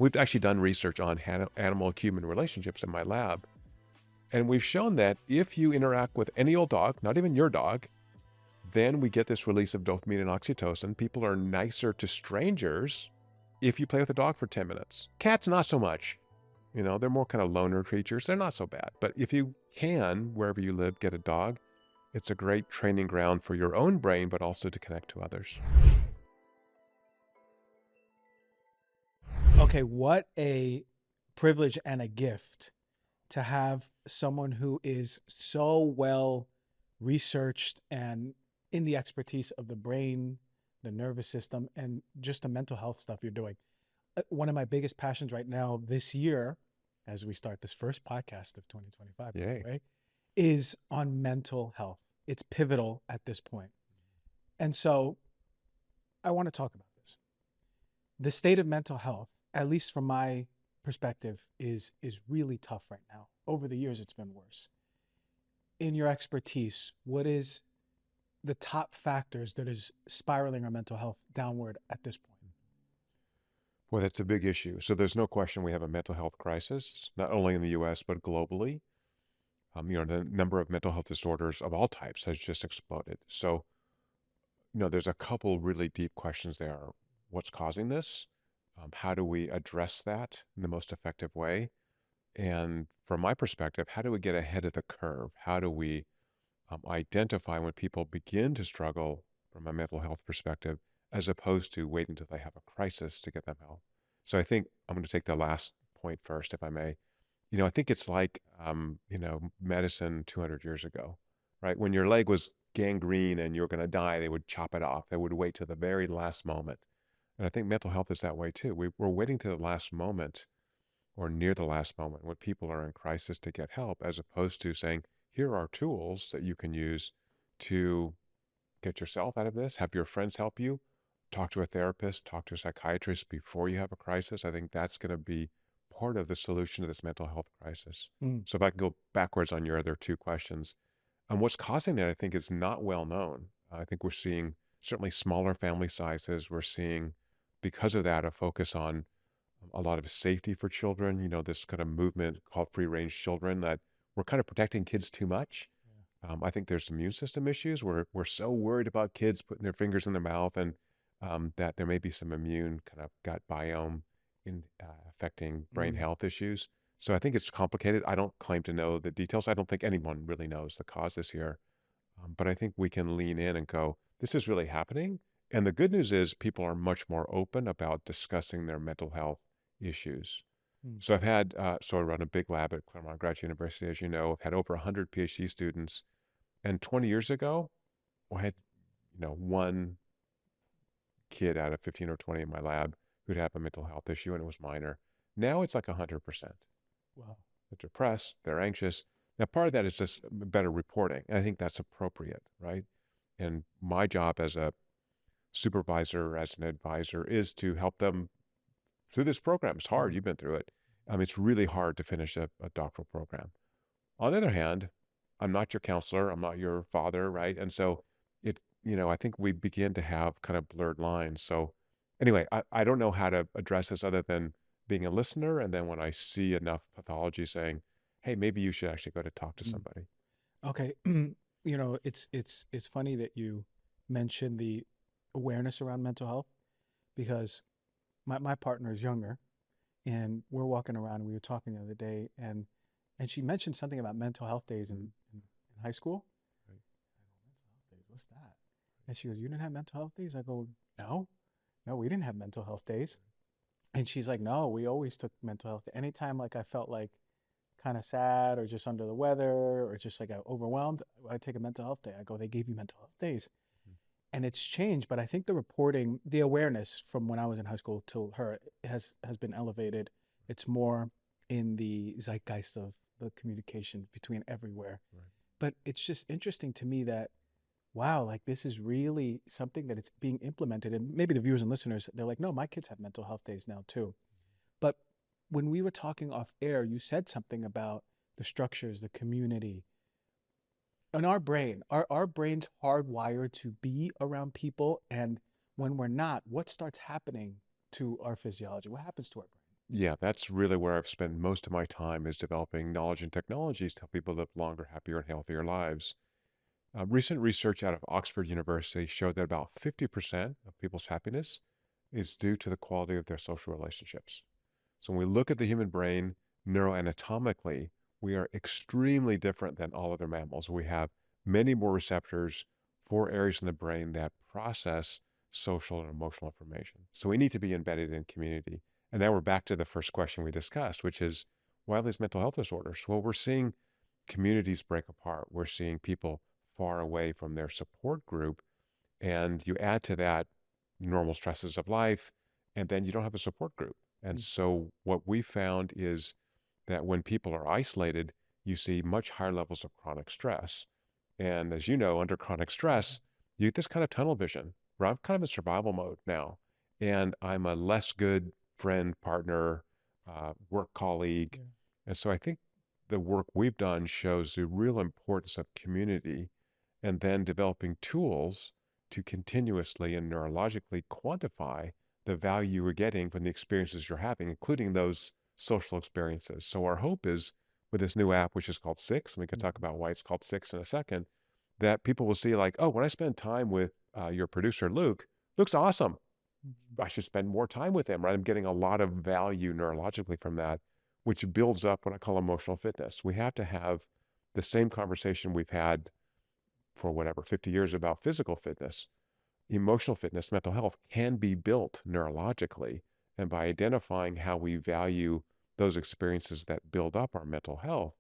We've actually done research on animal-human relationships in my lab, and we've shown that if you interact with any old dog, not even your dog, then we get this release of dopamine and oxytocin. People are nicer to strangers if you play with a dog for 10 minutes. Cats, not so much. You know, they're more kind of loner creatures. They're not so bad. But if you can, wherever you live, get a dog, it's a great training ground for your own brain, but also to connect to others. Okay, what a privilege and a gift to have someone who is so well researched and in the expertise of the brain, the nervous system, and just the mental health stuff you're doing. One of my biggest passions right now this year, as we start this first podcast of 2025, by the way, is on mental health. It's pivotal at this point. And so I want to talk about this. The state of mental health, at least from my perspective, is really tough right now. Over the years, it's been worse. In your expertise, what is the top factors that is spiraling our mental health downward at this point? Well, that's a big issue. So there's no question we have a mental health crisis, not only in the US, but globally. The number of mental health disorders of all types has just exploded. So, there's a couple really deep questions there. What's causing this? How do we address that in the most effective way? And from my perspective, how do we get ahead of the curve? How do we identify when people begin to struggle from a mental health perspective, as opposed to waiting until they have a crisis to get them help? So I think I'm going to take the last point first, if I may. I think it's like, medicine 200 years ago, right? When your leg was gangrene and you were going to die, they would chop it off. They would wait till the very last moment. And I think mental health is that way too. We're waiting to the last moment or near the last moment when people are in crisis to get help, as opposed to saying, here are tools that you can use to get yourself out of this, have your friends help you, talk to a therapist, talk to a psychiatrist before you have a crisis. I think that's going to be part of the solution to this mental health crisis. So if I can go backwards on your other two questions, what's causing it, I think, is not well known. I think we're seeing certainly smaller family sizes. We're seeing, because of that, a focus on a lot of safety for children, this kind of movement called free range children, that we're kind of protecting kids too much. I think there's immune system issues where we're so worried about kids putting their fingers in their mouth, and that there may be some immune kind of gut biome in affecting brain health issues. So I think it's complicated. I don't claim to know the details. I don't think anyone really knows the causes here. But I think we can lean in and go, this is really happening. And the good news is people are much more open about discussing their mental health issues. So I've had, so I run a big lab at Claremont Graduate University, as you know. I've had over 100 PhD students. And 20 years ago, I had, one kid out of 15 or 20 in my lab who'd have a mental health issue, and it was minor. Now it's like 100%. Wow. They're depressed, they're anxious. Now, part of that is just better reporting. And I think that's appropriate, right? And my job as a supervisor, as an advisor, is to help them through this program. It's hard. You've been through it. It's really hard to finish a doctoral program. On the other hand, I'm not your counselor. I'm not your father, right? And so I think we begin to have kind of blurred lines. So anyway, I don't know how to address this other than being a listener. And then when I see enough pathology, saying, hey, maybe you should actually go to talk to somebody. Okay. It's funny that you mentioned the awareness around mental health, because my partner is younger, and we're walking around, and we were talking the other day, and she mentioned something about mental health days in high school. Right. I go, mental health days, what's that? And she goes, you didn't have mental health days? I go, no, we didn't have mental health days. And she's like, no, we always took mental health. Anytime like I felt like kind of sad or just under the weather or just like overwhelmed, I'd take a mental health day. I go, they gave you mental health days. And it's changed, but I think the reporting, the awareness from when I was in high school till her has been elevated. It's more in the zeitgeist of the communication between everywhere. Right. But it's just interesting to me that, wow, like this is really something that it's being implemented. And maybe the viewers and listeners, they're like, no, my kids have mental health days now too. But when we were talking off air, you said something about the structures, the community. In our brain, our brain's hardwired to be around people. And when we're not, what starts happening to our physiology? What happens to our brain? Yeah, that's really where I've spent most of my time is developing knowledge and technologies to help people live longer, happier, and healthier lives. Recent research out of Oxford University showed that about 50% of people's happiness is due to the quality of their social relationships. So when we look at the human brain neuroanatomically, we are extremely different than all other mammals. We have many more receptors for areas in the brain that process social and emotional information. So we need to be embedded in community. And now we're back to the first question we discussed, which is why are these mental health disorders? Well, we're seeing communities break apart. We're seeing people far away from their support group, and you add to that normal stresses of life, and then you don't have a support group. And Mm, so, what we found is that when people are isolated, you see much higher levels of chronic stress. And as you know, under chronic mhm. stress, you get this kind of tunnel vision where I'm kind of in survival mode now. And I'm a less good friend, partner, work colleague. Yeah, And so I think the work we've done shows the real importance of community and then developing tools to continuously and neurologically quantify the value you are getting from the experiences you're having, including those social experiences. So our hope is with this new app, which is called Six, and we can talk mhm, about why it's called Six in a second, that people will see like, oh, when I spend time with your producer, Luke, Luke's awesome. mhm. I should spend more time with him, right? I'm getting a lot of value neurologically from that, which builds up what I call emotional fitness. We have to have the same conversation we've had for whatever 50 years about physical fitness. Emotional fitness, mental health can be built neurologically, and by identifying how we value those experiences that build up our mental health,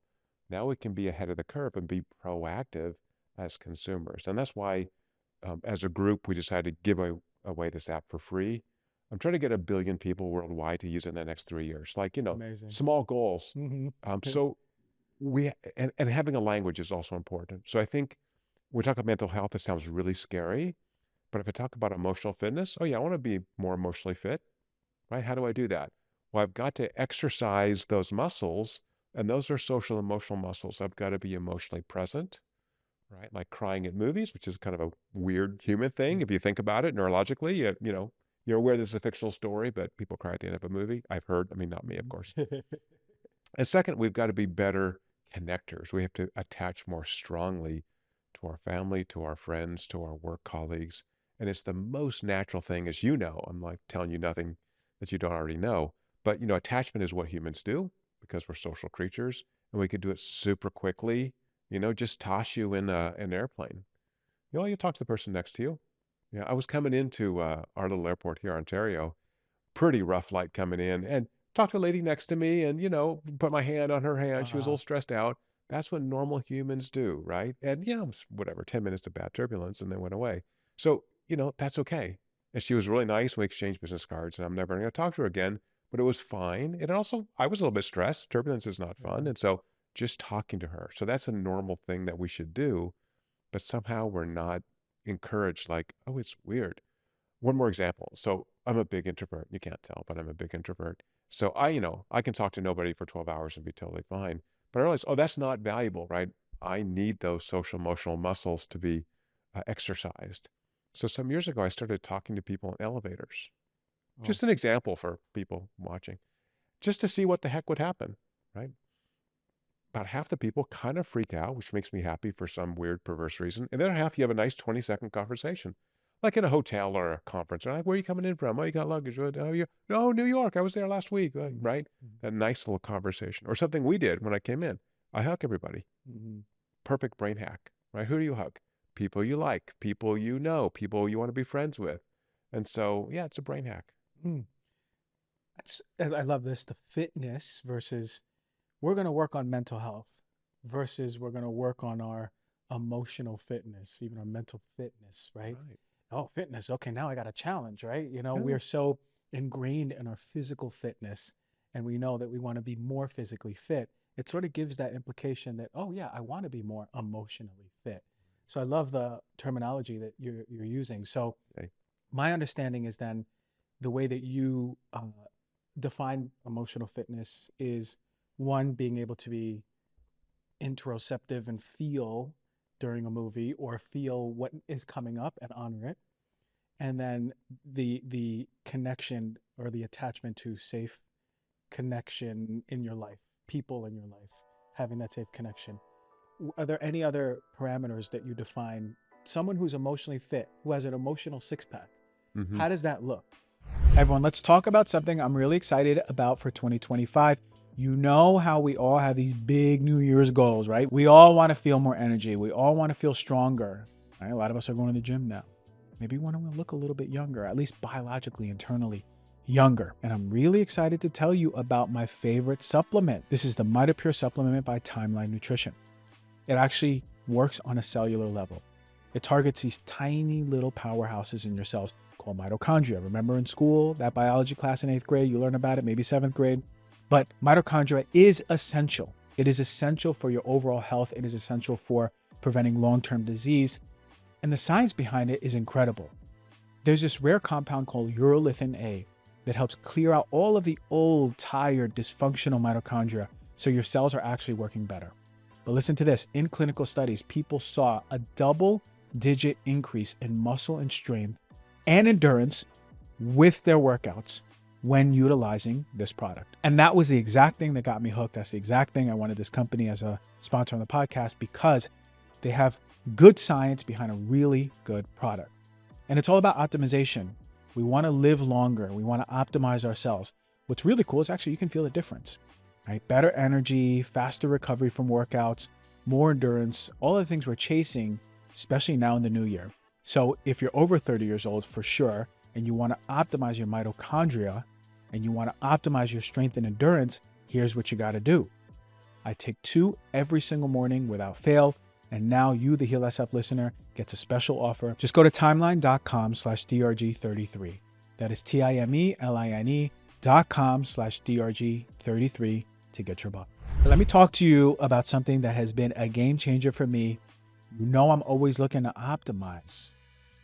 now we can be ahead of the curve and be proactive as consumers. And that's why as a group we decided to give away this app for free. I'm trying to get 1 billion people worldwide to use it in the next 3 years, like, Amazing. small goals. Hmm. So we and having a language is also important. So I think when we talk about mental health, it sounds really scary. But if I talk about emotional fitness, oh yeah, I want to be more emotionally fit, right? How do I do that? Well, I've got to exercise those muscles, and those are social emotional muscles. I've got to be emotionally present, right? Like crying at movies, which is kind of a weird human thing if you think about it neurologically. You're aware this is a fictional story, but people cry at the end of a movie. I've heard. I mean, not me, of course. And second, we've got to be better connectors. We have to attach more strongly to our family, to our friends, to our work colleagues. And it's the most natural thing, as you know. I'm like telling you nothing that you don't already know. But, attachment is what humans do because we're social creatures and we can do it super quickly. Just toss you in an airplane. You talk to the person next to you. Yeah, I was coming into our little airport here, Ontario, pretty rough flight coming in and talked to the lady next to me and, put my hand on her hand. She was a Uh, little stressed out. That's what normal humans do, right? And, it was whatever, 10 minutes of bad turbulence and then went away. So, that's okay. And she was really nice. We exchanged business cards and I'm never going to talk to her again, but it was fine. And also, I was a little bit stressed. Turbulence is not fun. yeah. And so just talking to her. So that's a normal thing that we should do, but somehow we're not encouraged like, oh, it's weird. One more example. So I'm a big introvert. You can't tell, but I'm a big introvert. So I can talk to nobody for 12 hours and be totally fine. But I realize, oh, that's not valuable, right? I need those social emotional muscles to be exercised. So some years ago, I started talking to people in elevators. Oh, Just an example for people watching, just to see what the heck would happen, right? About half the people kind of freak out, which makes me happy for some weird perverse reason. And the other half, you have a nice 20-second conversation, like in a hotel or a conference. They're like, where are you coming in from? Oh, you got luggage. Oh, you no, New York. I was there last week. mhm, Right? That nice little conversation. Or something we did when I came in. I hug everybody. mhm, Perfect brain hack, right? Who do you hug? People you like, people you know, people you want to be friends with. And so, yeah, it's a brain hack. mm. I love this. The fitness versus we're going to work on mental health versus we're going to work on our emotional fitness, even our mental fitness, right? Right. Oh, fitness. Okay, now I got a challenge, right? Yeah. We're so ingrained in our physical fitness and we know that we want to be more physically fit. It sort of gives that implication that, oh, yeah, I want to be more emotionally fit. So I love the terminology that you're using. So Okay. my understanding is then the way that you define emotional fitness is one, being able to be interoceptive and feel during a movie or feel what is coming up and honor it. And then the connection or the attachment to safe connection in your life, people in your life, having that safe connection. Are there any other parameters that you define someone who's emotionally fit, who has an emotional six pack? Mm-hmm. How does that look? Everyone, let's talk about something I'm really excited about for 2025. You know how we all have these big New Year's goals, right? We all want to feel more energy. We all want to feel stronger. Right? A lot of us are going to the gym now. Maybe we want to look a little bit younger, at least biologically, internally younger. And I'm really excited to tell you about my favorite supplement. This is the MitoPure supplement by Timeline Nutrition. It actually works on a cellular level. It targets these tiny little powerhouses in your cells called mitochondria. Remember in school, that biology class in 8th grade, you learn about it, maybe 7th grade. But mitochondria is essential. It is essential for your overall health. It is essential for preventing long-term disease. And the science behind it is incredible. There's this rare compound called urolithin A that helps clear out all of the old, tired, dysfunctional mitochondria so your cells are actually working better. But listen to this. In clinical studies, people saw a double-digit increase in muscle and strength and endurance with their workouts when utilizing this product. And that was the exact thing that got me hooked. That's the exact thing I wanted this company as a sponsor on the podcast, because they have good science behind a really good product. And it's all about optimization. We want to live longer. We want to optimize ourselves. What's really cool is actually you can feel the difference, right? Better energy, faster recovery from workouts, more endurance, all the things we're chasing, especially now in the new year. So if you're over 30 years old, for sure, and you want to optimize your mitochondria and you want to optimize your strength and endurance, here's what you got to do. I take 2 every single morning without fail. And now you, the Heal SF listener, gets a special offer. Just go to timeline.com/DRG33. That is timeline.com/DRG33 to get your buck. Let me talk to you about something that has been a game changer for me. You know I'm always looking to optimize.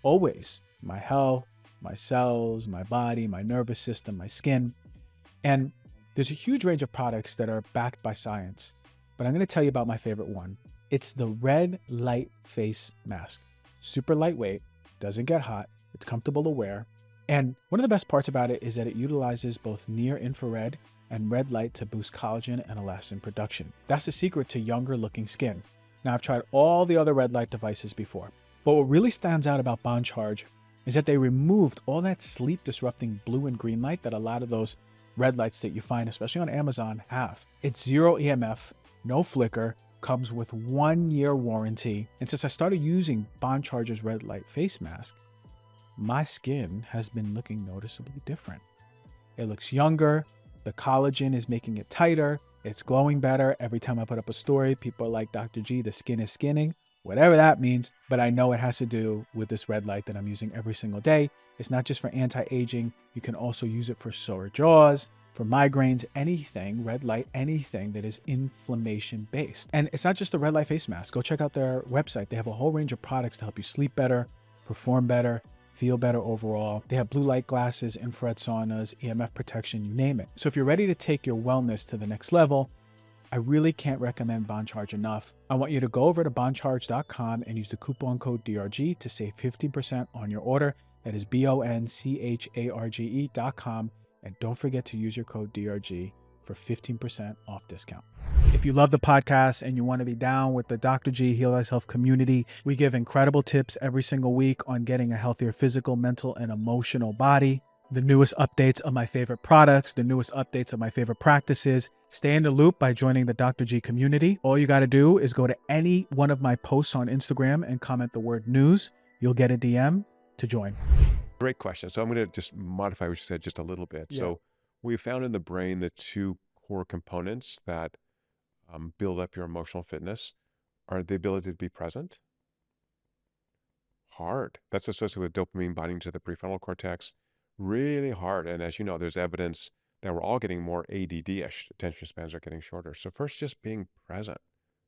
Always. My health, my cells, my body, my nervous system, my skin. And there's a huge range of products that are backed by science. But I'm going to tell you about my favorite one. It's the red light face mask. Super lightweight, doesn't get hot, it's comfortable to wear. And one of the best parts about it is that it utilizes both near infrared and red light to boost collagen and elastin production. That's the secret to younger looking skin. Now, I've tried all the other red light devices before, but what really stands out about Bond Charge is that they removed all that sleep disrupting blue and green light that a lot of those red lights that you find, especially on Amazon, have. It's zero EMF, no flicker, comes with 1-year warranty. And since I started using Bond Charge's red light face mask, my skin has been looking noticeably different. It looks younger. The collagen is making it tighter. It's glowing better. Every time I put up a story, people are like, Dr. G, the skin is skinning, whatever that means. But I know it has to do with this red light that I'm using every single day. It's not just for anti-aging. You can also use it for sore jaws, for migraines, anything, red light, anything that is inflammation based. And it's not just the red light face mask. Go check out their website. They have a whole range of products to help you sleep better, perform better, feel better overall. They have blue light glasses, infrared saunas, EMF protection, you name it. So if you're ready to take your wellness to the next level, I really can't recommend Bond Charge enough. I want you to go over to bondcharge.com and use the coupon code DRG to save 15% on your order. That is BONCHARGE.com. And don't forget to use your code DRG for 15% off discount. If you love the podcast and you want to be down with the Dr. G Heal Thyself community, we give incredible tips every single week on getting a healthier physical, mental, and emotional body. The newest updates of my favorite products, the newest updates of my favorite practices. Stay in the loop by joining the Dr. G community. All you got to do is go to any one of my posts on Instagram and comment the word news. You'll get a DM to join. Great question. So I'm going to just modify what you said just a little bit. Yeah. So we found in the brain the 2 core components that build up your emotional fitness are the ability to be present. Hard. That's associated with dopamine binding to the prefrontal cortex. Really hard. And as you know, there's evidence that we're all getting more ADD-ish. Attention spans are getting shorter. So first, just being present,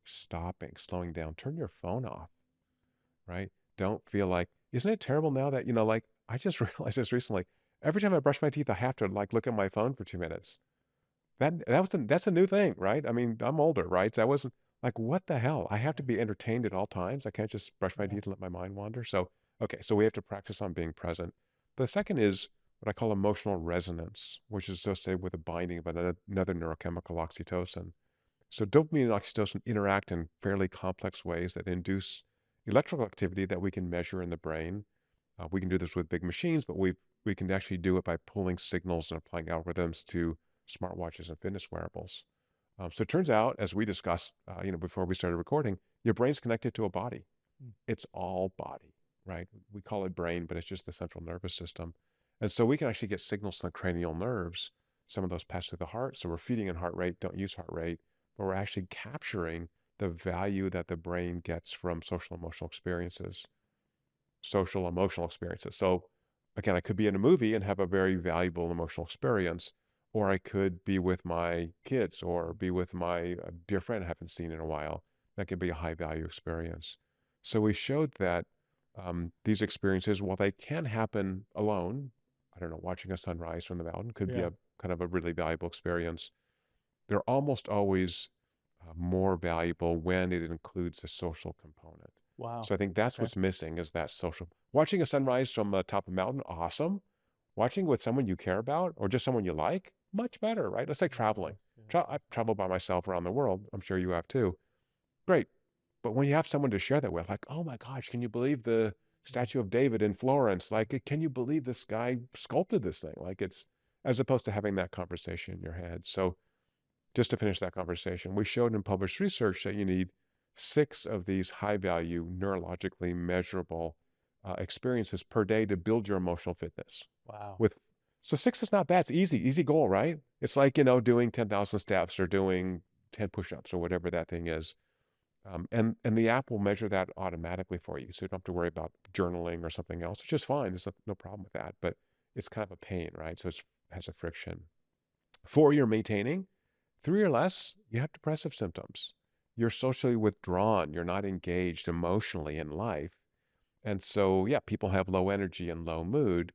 stopping, slowing down, turn your phone off, right? Don't feel like, isn't it terrible now that, like, I just realized this recently. Every time I brush my teeth, I have to look at my phone for 2 minutes. That's a new thing, right? I mean, I'm older, right? So I wasn't like, what the hell? I have to be entertained at all times. I can't just brush my teeth and let my mind wander. So, okay, so we have to practice on being present. The second is what I call emotional resonance, which is associated with the binding of another neurochemical, oxytocin. So dopamine and oxytocin interact in fairly complex ways that induce electrical activity that we can measure in the brain. We can do this with big machines, but we can actually do it by pulling signals and applying algorithms to smartwatches and fitness wearables. So it turns out, as we discussed, before we started recording, your brain's connected to a body. Mm. It's all body, right? We call it brain, but it's just the central nervous system. And so we can actually get signals from the cranial nerves. Some of those pass through the heart. So we're feeding in heart rate, don't use heart rate, but we're actually capturing the value that the brain gets from social emotional experiences. So again, I could be in a movie and have a very valuable emotional experience, or I could be with my kids or be with my dear friend I haven't seen in a while. That could be a high value experience. So we showed that these experiences, while they can happen alone, I don't know, watching a sunrise from the mountain could be Yeah. a kind of a really valuable experience. They're almost always more valuable when it includes a social component. Wow. So I think that's Okay. what's missing is that social. Watching a sunrise from the top of a mountain, awesome. Watching with someone you care about or just someone you like, much better, right? That's like Yes. traveling. Yes. I've traveled by myself around the world. I'm sure you have too. Great. But when you have someone to share that with, like, oh my gosh, can you believe the Mm. statue of David in Florence? Like, can you believe this guy sculpted this thing? Like, it's as opposed to having that conversation in your head. So just to finish that conversation, we showed in published research that you need 6 of these high value, neurologically measurable experiences per day to build your emotional fitness. Wow. With so 6 is not bad. It's easy goal, right? It's like doing 10,000 steps or doing 10 push-ups or whatever that thing is. And the app will measure that automatically for you, so you don't have to worry about journaling or something else, which is fine. There's no problem with that, but it's kind of a pain, right? So it has a friction. 4, you're maintaining. 3 or less, you have depressive symptoms. You're socially withdrawn. You're not engaged emotionally in life. And so, yeah, people have low energy and low mood.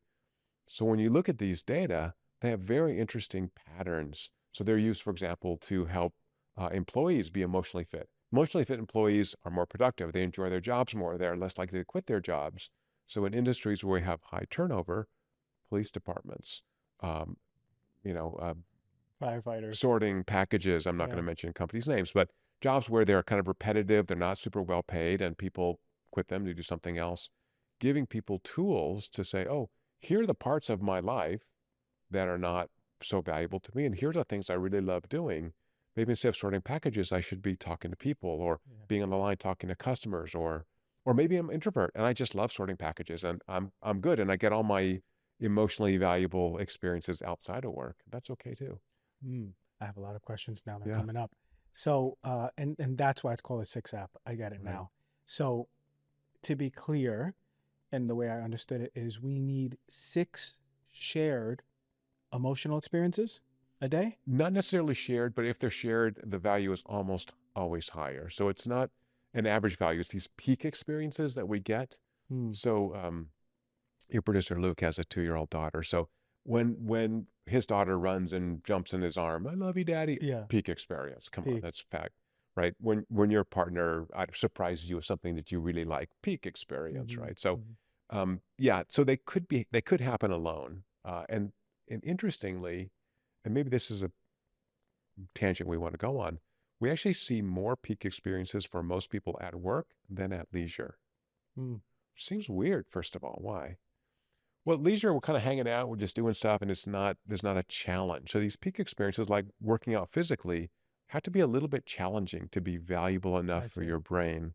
So when you look at these data, they have very interesting patterns. So they're used, for example, to help employees be emotionally fit. Emotionally fit employees are more productive. They enjoy their jobs more. They're less likely to quit their jobs. So in industries where we have high turnover, police departments, um, you know, uh, Firefighters. sorting packages. I'm not going Yeah. to mention companies' names, but jobs where they're kind of repetitive, they're not super well paid, and people quit them to do something else. Giving people tools to say, oh, here are the parts of my life that are not so valuable to me, and here's the things I really love doing. Maybe instead of sorting packages, I should be talking to people or Yeah. being on the line talking to customers, or maybe I'm an introvert and I just love sorting packages and I'm good and I get all my emotionally valuable experiences outside of work. That's okay too. Mm. I have a lot of questions now that are Yeah. coming up. So, and that's why it's called a 6 app. I get it Right. now. So, to be clear, and the way I understood it is we need 6 shared emotional experiences a day. Not necessarily shared, but if they're shared, the value is almost always higher. So it's not an average value. It's these peak experiences that we get. Hmm. So your producer Luke has a 2-year-old daughter. So when his daughter runs and jumps in his arm, I love you, Daddy. Yeah. Peak experience. Come on, Peak. that's fact, right? When your partner surprises you with something that you really like, peak experience, Hmm. right? So Hmm. yeah, so they could happen alone. And interestingly, and maybe this is a tangent we want to go on, we actually see more peak experiences for most people at work than at leisure. Hmm. Seems weird, first of all. Why? Well, at leisure, we're kind of hanging out, we're just doing stuff, and there's not a challenge. So these peak experiences, like working out physically, have to be a little bit challenging to be valuable enough I for see. your brain.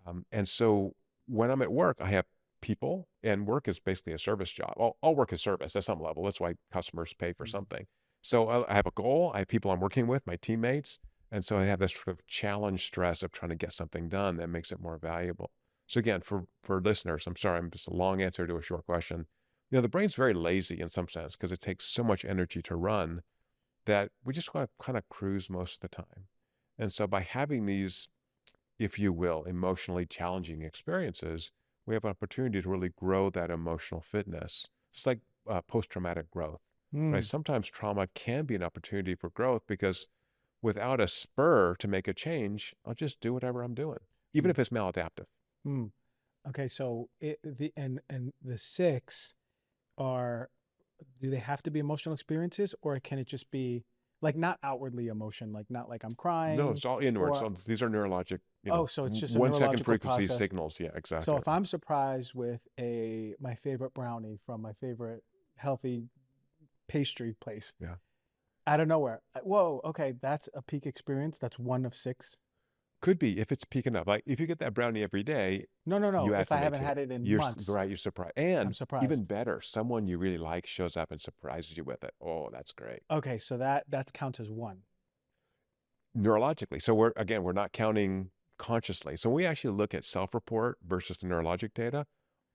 Yeah. And so when I'm at work, I have people, and work is basically a service job. All work is service at some level. That's why customers pay for Mhm. something. So I have a goal. I have people I'm working with, my teammates. And so I have this sort of challenge stress of trying to get something done that makes it more valuable. So again, for listeners, I'm sorry, I'm just a long answer to a short question. The brain's very lazy in some sense because it takes so much energy to run that we just want to kind of cruise most of the time. And so by having these, if you will, emotionally challenging experiences, we have an opportunity to really grow that emotional fitness. It's like post-traumatic growth, right? Hmm. Sometimes trauma can be an opportunity for growth because without a spur to make a change, I'll just do whatever I'm doing, even Hmm. if it's maladaptive. Hmm. Okay, so the 6 are do they have to be emotional experiences, or can it just be like not outwardly emotion, like not like I'm No, crying, it's all inward. or So these are neurologic, oh, so it's just a 1 second neurological frequency process. signals. Yeah, So exactly. if I'm surprised with a my favorite brownie from my favorite healthy pastry place Yeah. out of nowhere, whoa, okay, that's a peak experience. That's one of six. Could be if it's peaking up. Like if you get that brownie every day, No, no, no. you If I acclimate haven't to it. had it in You're months, right. You're surprised. I'm And even surprised. better, someone you really like shows up and surprises you with it. Oh, that's great. Okay, so that counts as one. Neurologically. So we're not counting consciously. So we actually look at self-report versus the neurologic data,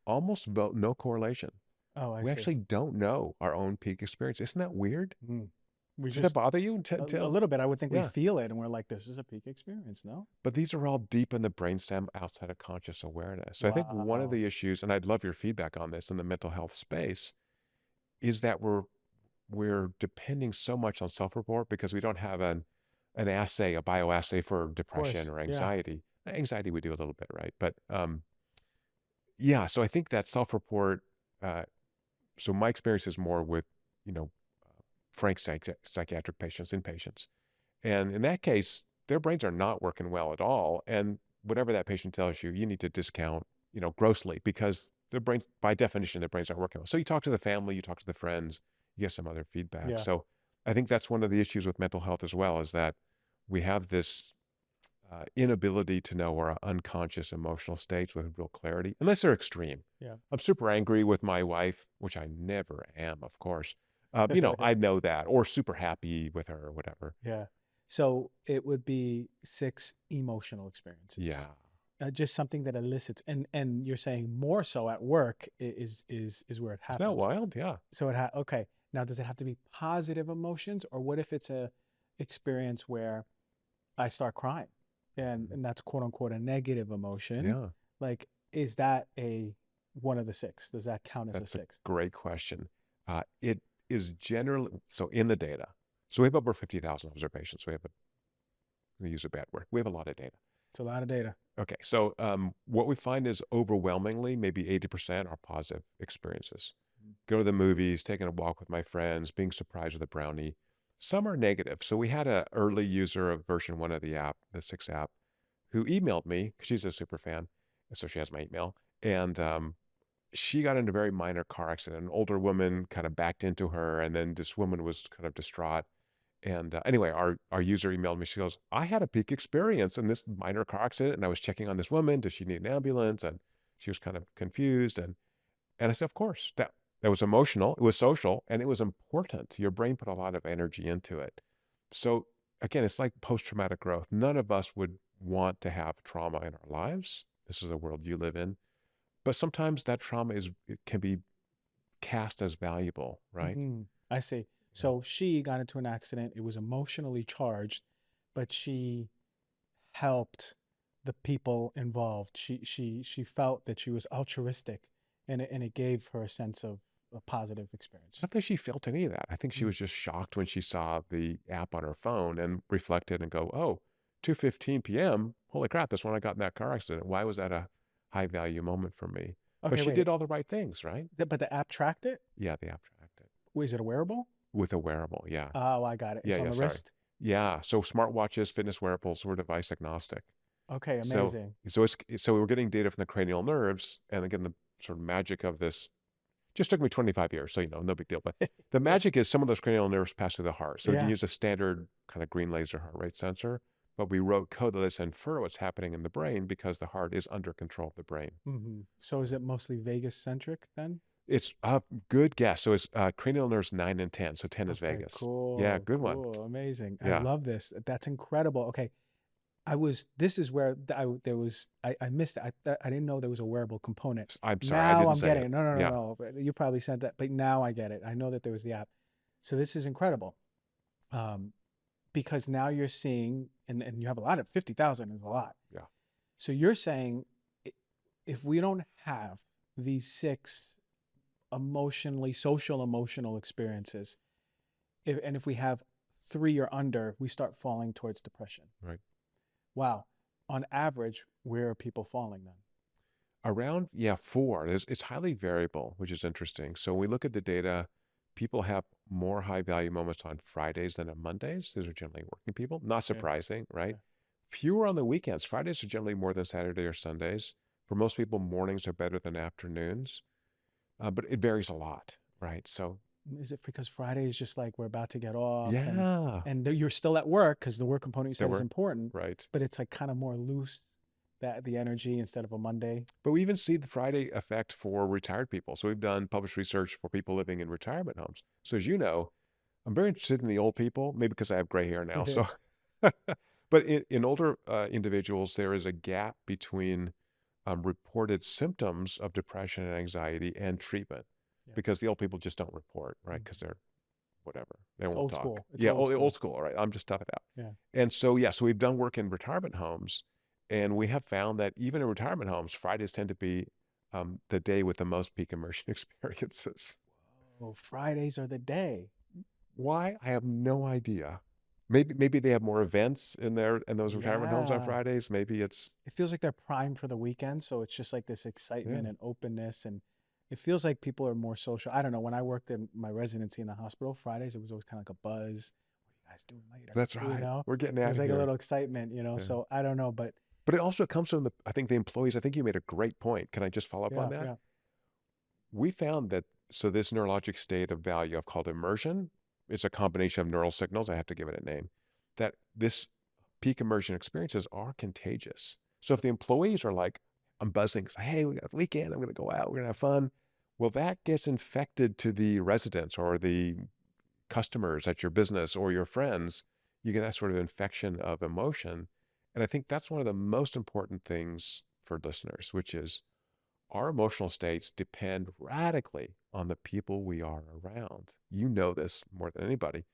almost about no correlation. Oh, I We see. actually don't know our own peak experience. Isn't that weird? Mm. We Does that just bother you? a little bit. I would think we Yeah. feel it, and we're like, "This is a peak experience." No. But these are all deep in the brainstem outside of conscious awareness. So I think one of Wow. the issues, and I'd love your feedback on this in the mental health space, is that we're depending so much on self-report because we don't have an assay, a bioassay for Of depression course. or Yeah. anxiety. Anxiety we do a little bit, right? But yeah, so I think that self-report. Uh, so my experience is more with you know frank psychiatric patients, inpatients, and in that case, their brains are not working well at all. And whatever that patient tells you, you need to discount, grossly because their brains, by definition, their brains aren't working well. So you talk to the family, you talk to the friends, you get some other feedback. Yeah. So I think that's one of the issues with mental health as well, is that we have this inability to know our unconscious emotional states with real clarity, unless they're extreme. Yeah. I'm super angry with my wife, which I never am, of course. I know that, or super happy with her or whatever. Yeah. So it would be six emotional experiences. Yeah. Just something that elicits, and you're saying more so at work is where it Isn't that happens. wild? Yeah. So okay. Now, does it have to be positive emotions, or what if it's a experience where I start crying, and that's quote unquote a negative emotion? Yeah. Like, is that a one of the six? Does that count as a That's a six? great question. It is generally so in the data. So we have over 50,000 observations. We use a bad word. We have a lot of data. It's a lot of data. Okay. So what we find is overwhelmingly, maybe 80% are positive experiences. Go to the movies, taking a walk with my friends, being surprised with a brownie. Some are negative. So we had an early user of version 1 of the app, the 6 app, who emailed me because she's a super fan. So she has my email. And she got in a very minor car accident. An older woman kind of backed into her, and then this woman was kind of distraught. And anyway, our user emailed me. She goes, "I had a peak experience in this minor car accident, and I was checking on this woman. Does she need an ambulance?" And she was kind of confused. And I said, "Of course, that was emotional. It was social, and it was important. Your brain put a lot of energy into it." So again, it's like post-traumatic growth. None of us would want to have trauma in our lives. This is a world you live in. But sometimes that trauma it can be cast as valuable, right? I see. Yeah. So she got into an accident. It was emotionally charged, but she helped the people involved. She felt that she was altruistic, and it gave her a sense of a positive I experience. don't think she felt any of that. I think she Mm. was just shocked when she saw the app on her phone and reflected and go, "Oh, 2:15 p.m. Holy crap, that's when I got in that car accident. Why was that a high value moment for me?" But Okay, she wait. did all the right things, right? But the app tracked it? Yeah, the app tracked it Was it a wearable? with a wearable. Yeah. Oh, I got it. Yeah, It's on yeah, the sorry. wrist? Yeah, so smartwatches, fitness wearables, we're device agnostic. Okay, So amazing. so we're getting data from the cranial nerves, and again, the sort of magic of this just took me 25 years, so no big deal. But the magic is some of those cranial nerves pass through the heart. So we can Yeah. use a standard kind of green laser heart rate sensor, but we wrote code that lets infer what's happening in the brain because the heart is under control of the brain. So is it mostly Vegas centric then? It's a good guess. So it's cranial nerves 9 and 10. So 10 is Okay, Vegas. Yeah, cool, good one. cool, amazing. I Yeah. love this. That's incredible. Okay, this is where there was I missed it. I didn't know there was a wearable component. I'm sorry, I Now didn't I'm say getting it. it. No, no, no, Yeah. no. You probably sent that, but now I get it. I know that there was the app. So this is incredible. Um, because now you're seeing, and you have a lot of 50,000 is a lot. Yeah. So you're saying if we don't have these six social emotional experiences, and if we have three or under, we start falling towards depression. Right. Wow. On average, where are people falling then? Around, yeah, 4. It's highly variable, which is interesting. So when we look at the data, People have more high value moments on Fridays than on Mondays. Those are generally working people. Not Yeah. surprising, right? Yeah. Fewer on the weekends. Fridays are generally more than Saturday or Sundays. For most people, mornings are better than afternoons, but it varies a lot, right? So, Is it because Friday is just like we're about to get off yeah, and you're still at work because the work component you there said is were, important, right. but it's like kind of more loose that the energy instead of a Monday. But we even see the Friday effect for retired people. So we've done published research for people living in retirement homes. So as you know, I'm very interested in the old people, maybe because I have gray hair now. So, but in older individuals, there is a gap between reported symptoms of depression and anxiety and treatment Yeah. because the old people just don't report, right? Because Mhm. they're whatever. They It's won't old talk. school. It's Yeah, old old school. school, right? I'm just tough it out. Yeah. And so, yeah, so we've done work in retirement homes, and we have found that even in retirement homes, Fridays tend to be the day with the most peak immersion experiences. Oh, Fridays are the day. Why? I have no idea. Maybe they have more events in those retirement homes on Yeah. Fridays. Maybe it's It feels like they're primed for the weekend, so it's just like this yeah. excitement and openness, and it feels like people are more social. I don't know. When I worked in my residency in the hospital, Fridays it was always kind of like a buzz. What are you guys doing later? That's You right. know, We're getting it out was of like a here. little excitement, you know. Yeah. So I don't know, but But it also comes from the I think the employees. I think you made a great point. Can I just follow up on yeah, that? yeah, We found that so this neurologic state of value I've called immersion, it's a combination of neural signals, I have to give it a name, that this peak immersion experiences are contagious. So if the employees are like, I'm buzzing, say, hey, we got the weekend, I'm gonna go out, we're gonna have fun. Well, that gets infected to the residents or the customers at your business or your friends. You get that sort of infection of emotion. And I think that's one of the most important things for listeners, which is our emotional states depend radically on the people we are around. You know this more than anybody.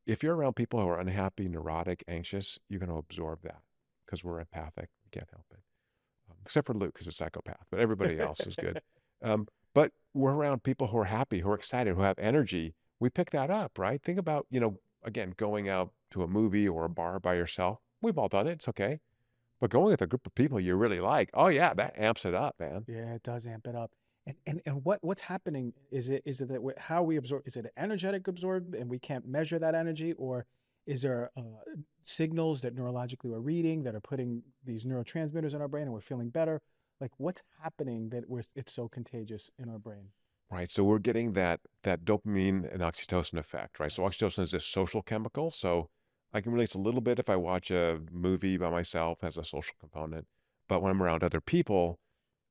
If you're around people who are unhappy, neurotic, anxious, you're going to absorb that because we're empathic. We can't help it. Except for Luke, who's a psychopath, but everybody else is good. But we're around people who are happy, who are excited, who have energy. We pick that up, right? Think about, again, going out to a movie or a bar by yourself. We've all done it. It's okay. But going with a group of people you really like, oh yeah, that amps it up, man. yeah. It does amp it up. And what's happening? Is it that how we absorb? Is it energetic absorb, and we can't measure that energy, or is there signals that neurologically we're reading that are putting these neurotransmitters in our brain, and we're feeling better? Like what's happening that it's so contagious in our brain? Right. So we're getting that dopamine and oxytocin effect, right? So Nice. oxytocin is this social chemical. So I can release a little bit if I watch a movie by myself, has a social component. But when I'm around other people,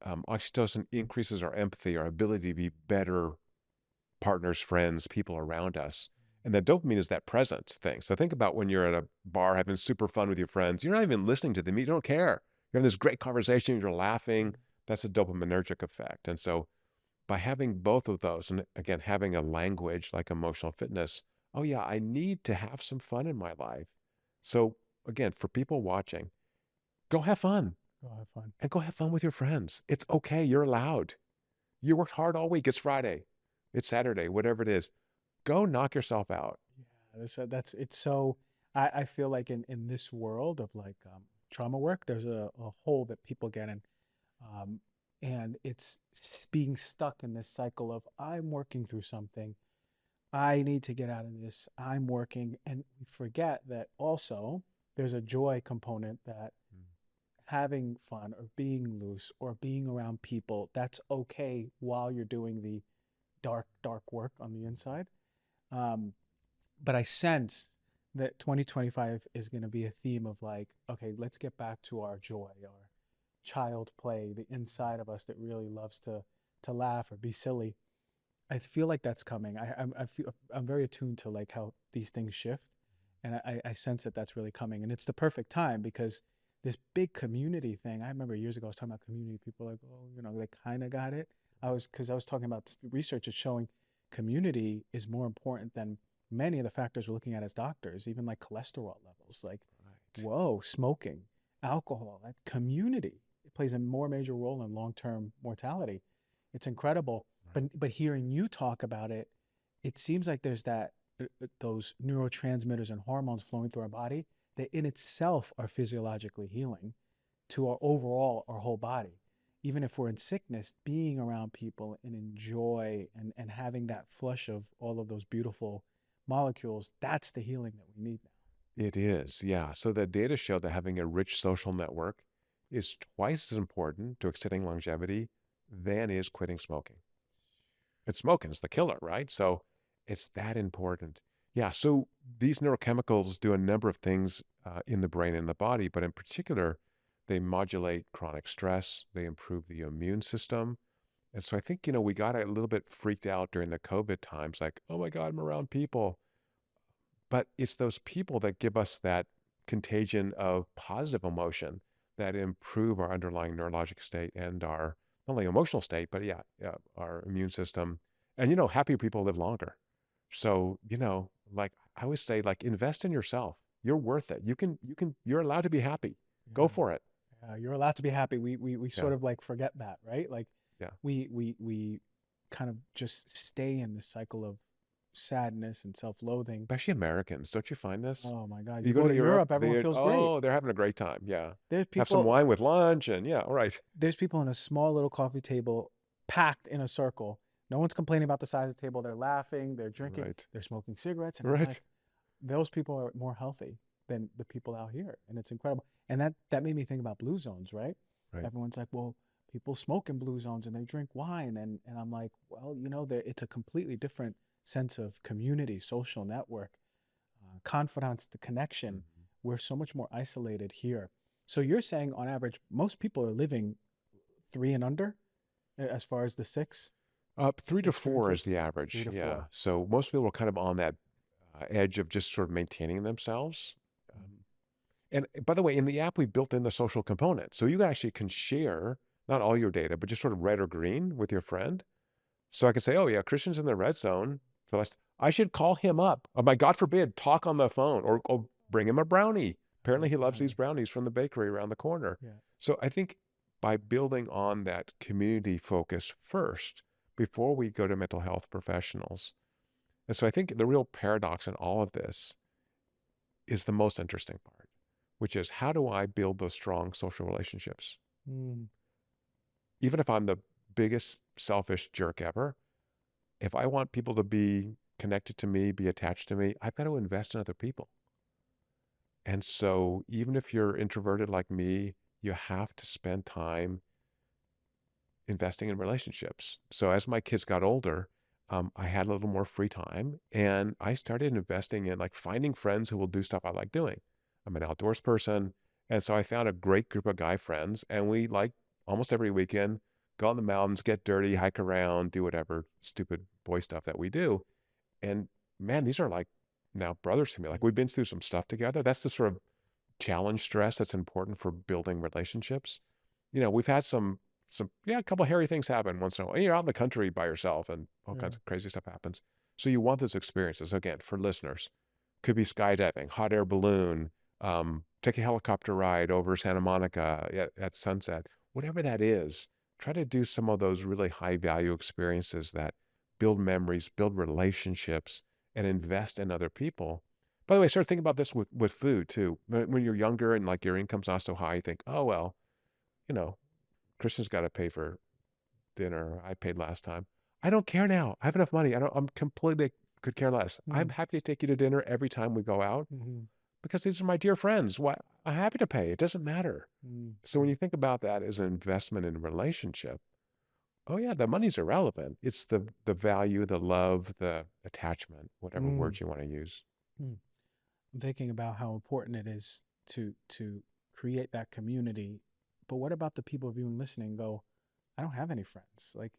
oxytocin increases our empathy, our ability to be better partners, friends, people around us. And that dopamine is that presence thing. So think about when you're at a bar having super fun with your friends. You're not even listening to them. You don't care. You're having this great conversation. You're laughing. That's a dopaminergic effect. And so by having both of those, and again, having a language like emotional fitness, oh, yeah, I need to have some fun in my life. So, again, for people watching, go have fun Go have fun. and go have fun with your friends. It's okay. You're allowed. You worked hard all week. It's Friday, it's Saturday, whatever it is. Go knock yourself out. Yeah, that's it's so. I feel like in this world of like trauma work, there's a hole that people get in, um, and it's being stuck in this cycle of I'm working through something. I need to get out of this. I'm working, and we forget that also there's a joy component that having fun or being loose or being around people that's okay while you're doing the dark work on the inside. Um, but I sense that 2025 is going to be a theme of like, okay, let's get back to our joy, our child play, the inside of us that really loves to laugh or be silly. I feel like that's coming. I feel I'm very attuned to like how these things shift, and I sense that that's really coming, and it's the perfect time because this big community thing. I remember years ago I was talking about community. People were like, oh, they kind of got it. I was talking about research is showing community is more important than many of the factors we're looking at as doctors, even like cholesterol levels. Like, Right. whoa, smoking, alcohol, that community it plays a more major role in long-term mortality. It's incredible. Right. But hearing you talk about it, it seems like there's that those neurotransmitters and hormones flowing through our body that in itself are physiologically healing to our overall our whole body. even if we're in sickness, being around people and enjoy and having that flush of all of those beautiful molecules, that's the healing that we need now. It is, yeah. So the data show that having a rich social network is twice as important to extending longevity than is quitting smoking. And smoking is the killer, right? So it's that important. Yeah. So these neurochemicals do a number of things in the brain and the body, but in particular, they modulate chronic stress, they improve the immune system. And so I think, we got a little bit freaked out during the COVID times, like, oh my God, I'm around people. But it's those people that give us that contagion of positive emotion that improve our underlying neurologic state and our not only emotional state, but yeah, our immune system. And happy people live longer. So, like I always say, like invest in yourself. You're worth it. You're allowed to be happy. Go Yeah. for it. You're allowed to be happy. We Yeah. sort of like forget that, right? Like Yeah. we kind of just stay in this cycle of sadness and self-loathing. Especially Americans. Don't you find this? Oh my God. You You go go to to Europe, Europe, everyone feels great. they're having a great time. Yeah. There's Have some people wine with lunch and yeah, all right. there's people in a small little coffee table packed in a circle. No one's complaining about the size of the table. They're laughing, they're drinking, Right. they're smoking cigarettes. And I'm Right. like, those people are more healthy than the people out here. And it's incredible. And that made me think about blue zones, right? Right. Everyone's like, well, people smoke in blue zones and they drink wine. And I'm like, well, it's a completely different sense of community, social network, confidence, the connection. Mhm. We're so much more isolated here. So you're saying on average, most people are living three and under as far as the six 3 to 4 is experiences? the Three average. to Yeah. four. So most people are kind of on that edge of just sort of maintaining themselves. Um, and by the way, in the app, we built in the social component. So you actually can share not all your data, but just sort of red or green with your friend. So I can say, oh, yeah, Christian's in the red zone. So I should call him up. Oh, my God forbid, talk on the phone or bring him a brownie. Apparently, he loves these Right. brownies from the bakery around the corner. Yeah. So I think by building on that community focus first, before we go to mental health professionals. And so I think the real paradox in all of this is the most interesting part, which is how do I build those strong social relationships? Mm, Even if I'm the biggest selfish jerk ever, if I want people to be connected to me, be attached to me, I've got to invest in other people. And so even if you're introverted like me, you have to spend time investing in relationships. So as my kids got older, I had a little more free time and I started investing in like finding friends who will do stuff I like doing. I'm an outdoors person. And so I found a great group of guy friends and we like almost every weekend go in the mountains, get dirty, hike around, do whatever stupid boy stuff that we do. And man, these are like now brothers to me. Like we've been through some stuff together. That's the sort of challenge stress that's important for building relationships. We've had a couple of hairy things happen once in a while. You're out in the country by yourself and all yeah. kinds of crazy stuff happens. So you want those experiences. Again, for listeners, could be skydiving, hot air balloon, take a helicopter ride over Santa Monica at sunset, whatever that is. Try to do some of those really high value experiences that build memories, build relationships, and invest in other people. By the way, start thinking about this with food too. When you're younger and like your income's not so high, you think, oh, well, you know, Kristen's got to pay for dinner. I paid last time. I don't care now. I have enough money. I'm completely could care less. I'm Mm, happy to take you to dinner every time we go out mhm, because these are my dear friends. Why I'm happy to pay. It doesn't matter. mm, So when mm, you think about that as an investment in a relationship, oh yeah, the money's irrelevant. It's the value, the love, the attachment, whatever mm, words you want to use. mm. I'm thinking about how important it is to create that community. But what about the people of you and listening go, I don't have any friends. Like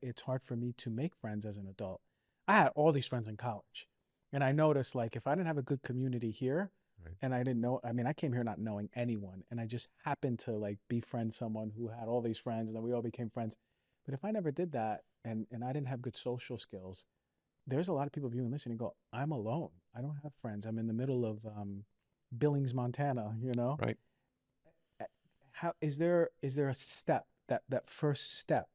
it's hard for me to make friends as an adult. I had all these friends in college. And I noticed like if I didn't have a good community here Right. and I didn't know, I mean, I came here not knowing anyone and I just happened to like befriend someone who had all these friends and then we all became friends. But if I never did that and I didn't have good social skills, there's a lot of people viewing this and go, I'm alone. I don't have friends. I'm in the middle of Billings, Montana, you know? Right. How is there a step that first step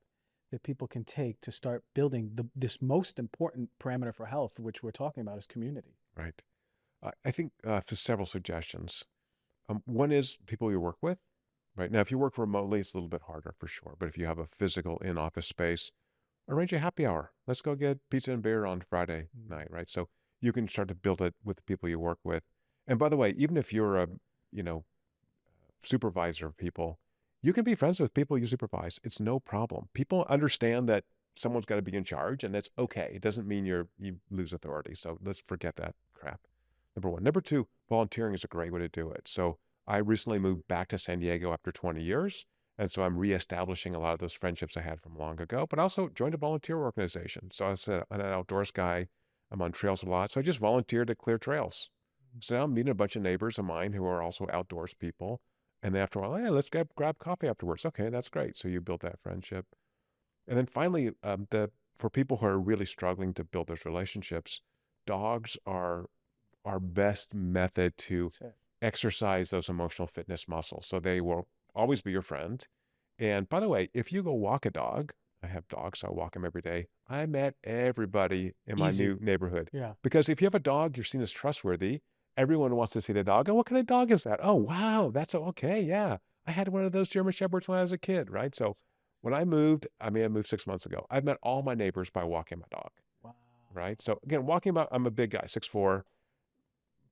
that people can take to start building this most important parameter for health, which we're talking about is community? Right. I think for several suggestions. One is people you work with. right? Now, if you work remotely, it's a little bit harder for sure. But if you have a physical in-office space, arrange a happy hour. Let's go get pizza and beer on Friday Mm. night, right? So you can start to build it with the people you work with. And by the way, even if you're a, you know, supervisor of people, you can be friends with people you supervise. It's no problem. People understand that someone's got to be in charge, and that's okay. It doesn't mean you lose authority. So let's forget that crap. Number one. Number two, volunteering is a great way to do it. So I recently moved back to San Diego after 20 years. And so I'm reestablishing a lot of those friendships I had from long ago, but also joined a volunteer organization. So I'm an outdoors guy. I'm on trails a lot. So I just volunteered to clear trails. So now I'm meeting a bunch of neighbors of mine who are also outdoors people. And then after a while, hey, let's grab coffee afterwards. Okay, that's great. So you build that friendship. And then finally, for people who are really struggling to build those relationships, dogs are our best method to That's it. exercise those emotional fitness muscles. So they will always be your friend. And by the way, if you go walk a dog, I have dogs, so I walk them every day. I met everybody in my Easy. new neighborhood. Yeah. Because if you have a dog, you're seen as trustworthy. Everyone wants to see the dog. Oh, what kind of dog is that? Oh, wow, that's okay. Yeah. I had one of those German Shepherds when I was a kid, right? So when I moved, I mean, I moved 6 months ago. I've met all my neighbors by walking my dog, Wow. right? So again, walking about, I'm a big guy, 6'4".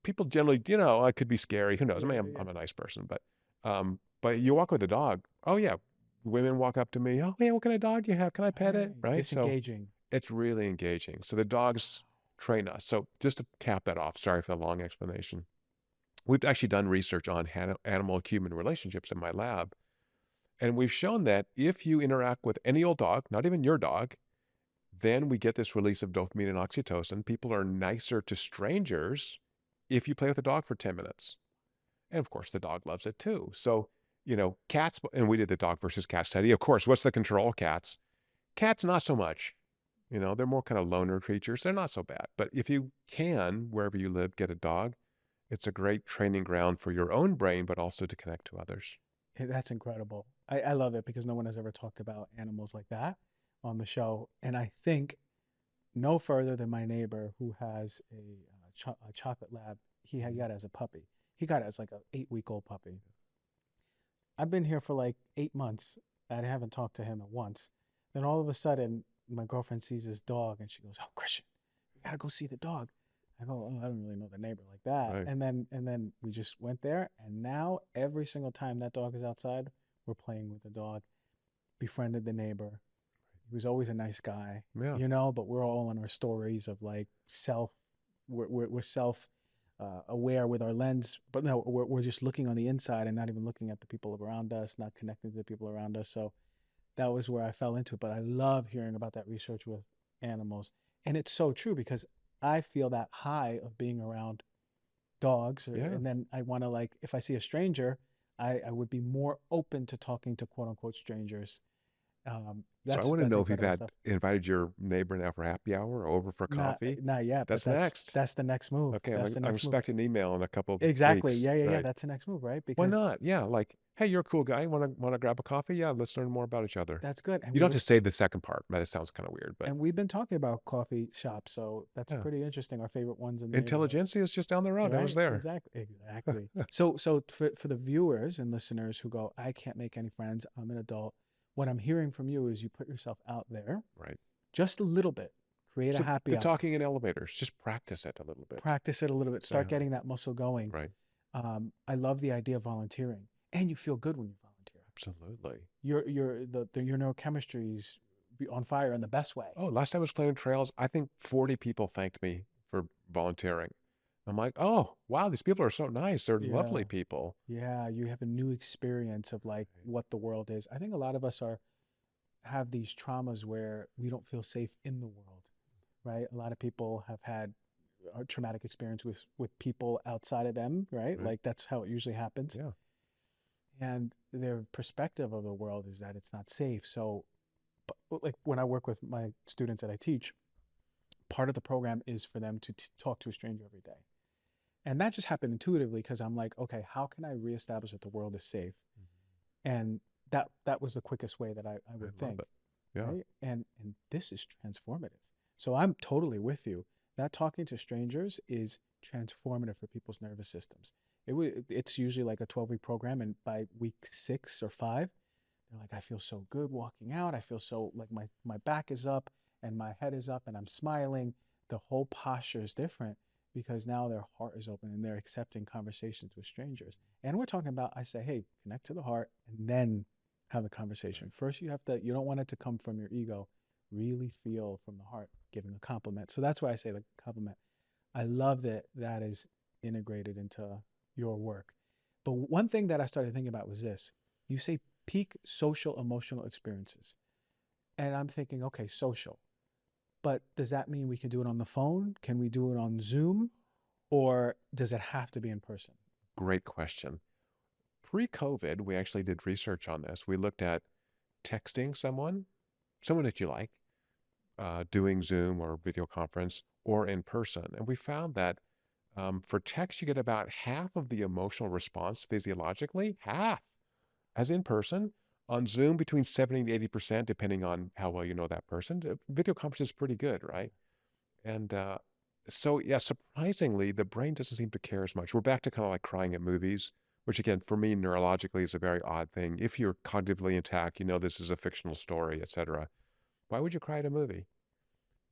People generally, I could be scary. Who knows? I Yeah, mean, yeah, yeah. I'm a nice person, but you walk with a dog. Oh yeah, women walk up to me. Oh yeah, what kind of dog do you have? Can I pet it? Right. Right. So Disengaging. it's really engaging. So the dogs train us. So just to cap that off, sorry for the long explanation. We've actually done research on animal-human relationships in my lab, and we've shown that if you interact with any old dog, not even your dog, then we get this release of dopamine and oxytocin. People are nicer to strangers if you play with a dog for 10 minutes. And of course, the dog loves it too. So, cats, and we did the dog versus cat study. Of course, what's the control? Cats. Cats, not so much. They're more kind of loner creatures. They're not so bad. But if you can, wherever you live, get a dog, it's a great training ground for your own brain, but also to connect to others. That's incredible. I love it because no one has ever talked about animals like that on the show. And I think no further than my neighbor who has a chocolate lab. He got it as a puppy. He got it as like a 8-week-old puppy. I've been here for like 8 months. I haven't talked to him at once. Then all of a sudden, my girlfriend sees this dog and she goes, "Oh, Christian, we gotta go see the dog." I go, "Oh, I don't really know the neighbor like that." Right. And then we just went there, and now every single time that dog is outside, we're playing with the dog. Befriended the neighbor. He was always a nice guy, Yeah. but we're all on our stories of like we're self aware with our lens, but no, we're just looking on the inside and not even looking at the people around us, not connecting to the people around us. So that was where I fell into it. But I love hearing about that research with animals. And it's so true because I feel that high of being around dogs. Yeah. And then I want to, like, if I see a stranger, I would be more open to talking to quote unquote strangers. So I That's want to that's know if you've incredible stuff. invited your neighbor now for happy hour or over for Not coffee. not yet, but That's next. that's the next move. Okay. That's the I'm next move. expecting an email in a couple of Exactly. weeks. Yeah, yeah, yeah. Right. That's the next move, right? Why Because not? Yeah, like, hey, you're a cool guy. Want to grab a coffee? Yeah, let's learn more about each other. that's good. You don't have to say the second part. That sounds kind of weird, but And we've been talking about coffee shops, so that's yeah. pretty interesting. Our favorite ones in the neighborhood. Intelligentsia is just down the road. I was Right? there. Exactly. Exactly. So for the viewers and listeners who go, I can't make any friends. I'm an adult. What I'm hearing from you is you put yourself out there Right. just a little bit. Create a So happy the hour. talking in elevators, just practice it a little bit. Practice it a little bit. Say Start hi. getting that muscle going. Right. I love the idea of volunteering, and you feel good when you volunteer. Absolutely. Your neurochemistry's on fire in the best way. Oh, last time I was clearing trails, I think 40 people thanked me for volunteering. I'm like, oh, wow, these people are so nice. They're Yeah. lovely people. Yeah, you have a new experience of like what the world is. I think a lot of us are have these traumas where we don't feel safe in the world, right? A lot of people have had a traumatic experience with people outside of them, right? Right. Like that's how it usually happens. Yeah. And their perspective of the world is that it's not safe. So, like when I work with my students that I teach, part of the program is for them to talk to a stranger every day. And that just happened intuitively because I'm like, okay, how can I reestablish that the world is safe? And that was the quickest way that I I would love think, it. Yeah. right? And this is transformative. So I'm totally with you. That talking to strangers is transformative for people's nervous systems. It's usually like a 12-week program, and by week 6 or 5, they're like, I feel so good walking out. I feel so like my back is up and my head is up and I'm smiling. The whole posture is different because now their heart is open and they're accepting conversations with strangers. And we're talking about, I say, hey, connect to the heart and then have the conversation. First, you don't want it to come from your ego. Really feel from the heart, giving a compliment. So that's why I say the compliment. I love that that is integrated into your work. But one thing that I started thinking about was this. You say peak social emotional experiences. And I'm thinking, okay, social. But does that mean we can do it on the phone? Can we do it on Zoom? Or does it have to be in person? Great question. Pre-COVID, we actually did research on this. We looked at texting someone that you like, doing Zoom or video conference or in person. And we found that for text, you get about half of the emotional response physiologically, half as in person. On Zoom, between 70 and 80%, depending on how well you know that person. Video conference is pretty good, right? And so, yeah, surprisingly, the brain doesn't seem to care as much. We're back to kind of like crying at movies, which again, for me, neurologically is a very odd thing. If you're cognitively intact, you know this is a fictional story, etc. Why would you cry at a movie?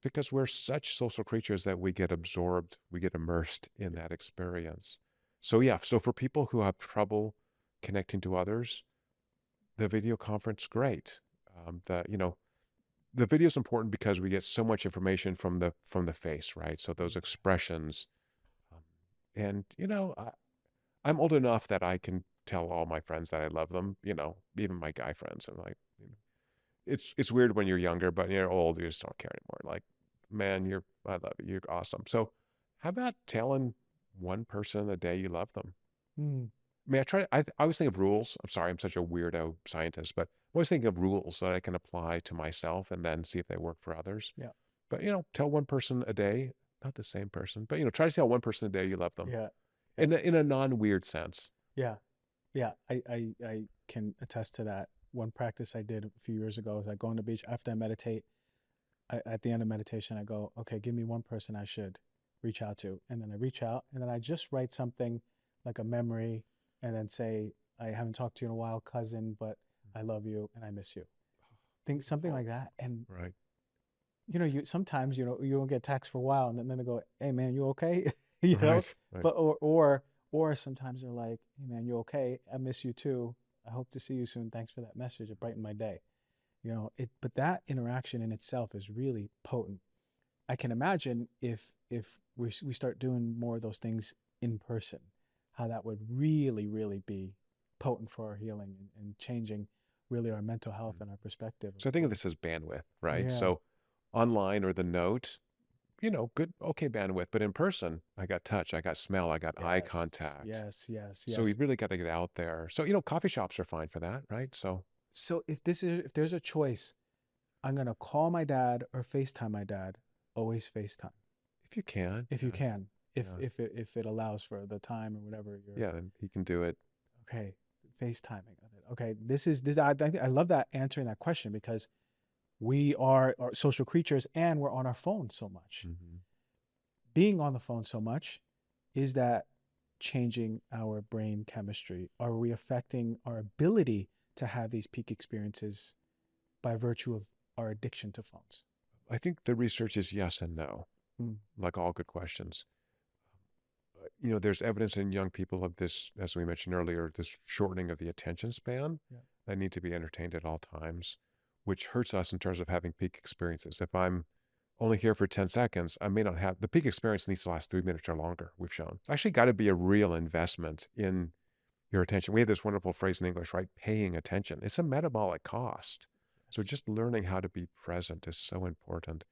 Because we're such social creatures that we get absorbed, we get immersed in that experience. So yeah, so for people who have trouble connecting to others, the video conference, great. The video is important because we get so much information from the face, right? So those expressions, um, and I'm old enough that I can tell all my friends that I love them. Even my guy friends, and like, it's weird when you're younger, but when you're old, you just don't care anymore. Like, man, I love you. You're awesome. So, how about telling one person a day you love them? Mm, I mean, I always think of rules. I'm sorry, I'm such a weirdo scientist, but I always think of rules that I can apply to myself and then see if they work for others. yeah. But, tell one person a day, not the same person, but, try to tell one person a day you love them Yeah. Yeah. in a non-weird sense. Yeah. Yeah. I can attest to that. One practice I did a few years ago is I go on the beach after I meditate. At the end of meditation, I go, okay, give me one person I should reach out to. And then I reach out and then I just write something like a memory and then say, I haven't talked to you in a while, cousin, but I love you and I miss you. Think something Oh, like that. And right. you sometimes, you don't get texts for a while and then they go, hey man, you okay? you know, Right. Right. but or sometimes they're like, hey man, you okay? I miss you too. I hope to see you soon. Thanks for that message. It brightened my day. But that interaction in itself is really potent. I can imagine if we start doing more of those things in person, how that would really be potent for our healing and changing really our mental health and our perspective So I think of this as bandwidth, right? yeah. So online or the note, good, okay, bandwidth, but in person, I got touch, I got smell, I got eye Yes, contact. yes, yes, So we yes. really got to get out there. So, coffee shops are fine for that, right? So So if there's a choice, I'm gonna call my dad or FaceTime my dad. Always FaceTime if you can, if you yeah, can, yeah, if it allows for the time or whatever you're yeah, and he can do it. okay. FaceTiming of it. Okay, this is this. I love that answering that question because we are social creatures and we're on our phone so much. Hmm. Being on the phone so much, is that changing our brain chemistry? Are we affecting our ability to have these peak experiences by virtue of our addiction to phones? I think the research is yes and no, Mm, like all good questions. There's evidence in young people of this, as we mentioned earlier, this shortening of the attention span. yeah. They need to be entertained at all times, which hurts us in terms of having peak experiences. If I'm only here for 10 seconds, I may not have the peak experience needs to last 3 minutes or longer, we've shown. It's actually got to be a real investment in your attention. We have this wonderful phrase in English, right? Paying attention. It's a metabolic cost. So Yes. just learning how to be present is so important.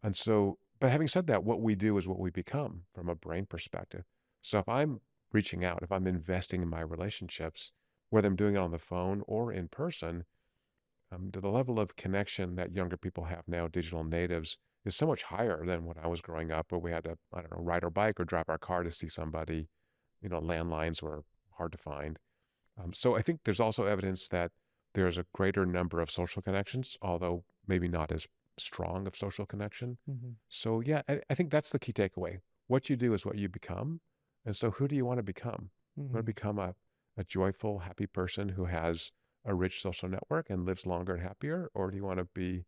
And so, but having said that, what we do is what we become from a brain perspective. So if I'm reaching out, if I'm investing in my relationships, whether I'm doing it on the phone or in person, to the level of connection that younger people have now, digital natives, is so much higher than when I was growing up, where we had to, I don't know, ride our bike or drive our car to see somebody. Landlines were hard to find. So I think there's also evidence that there's a greater number of social connections, although maybe not as strong of social connection. Hmm. So yeah, I think that's the key takeaway. What you do is what you become. And so who do you want to become? You want to Mhm. become a joyful, happy person who has a rich social network and lives longer and happier? Or do you want to be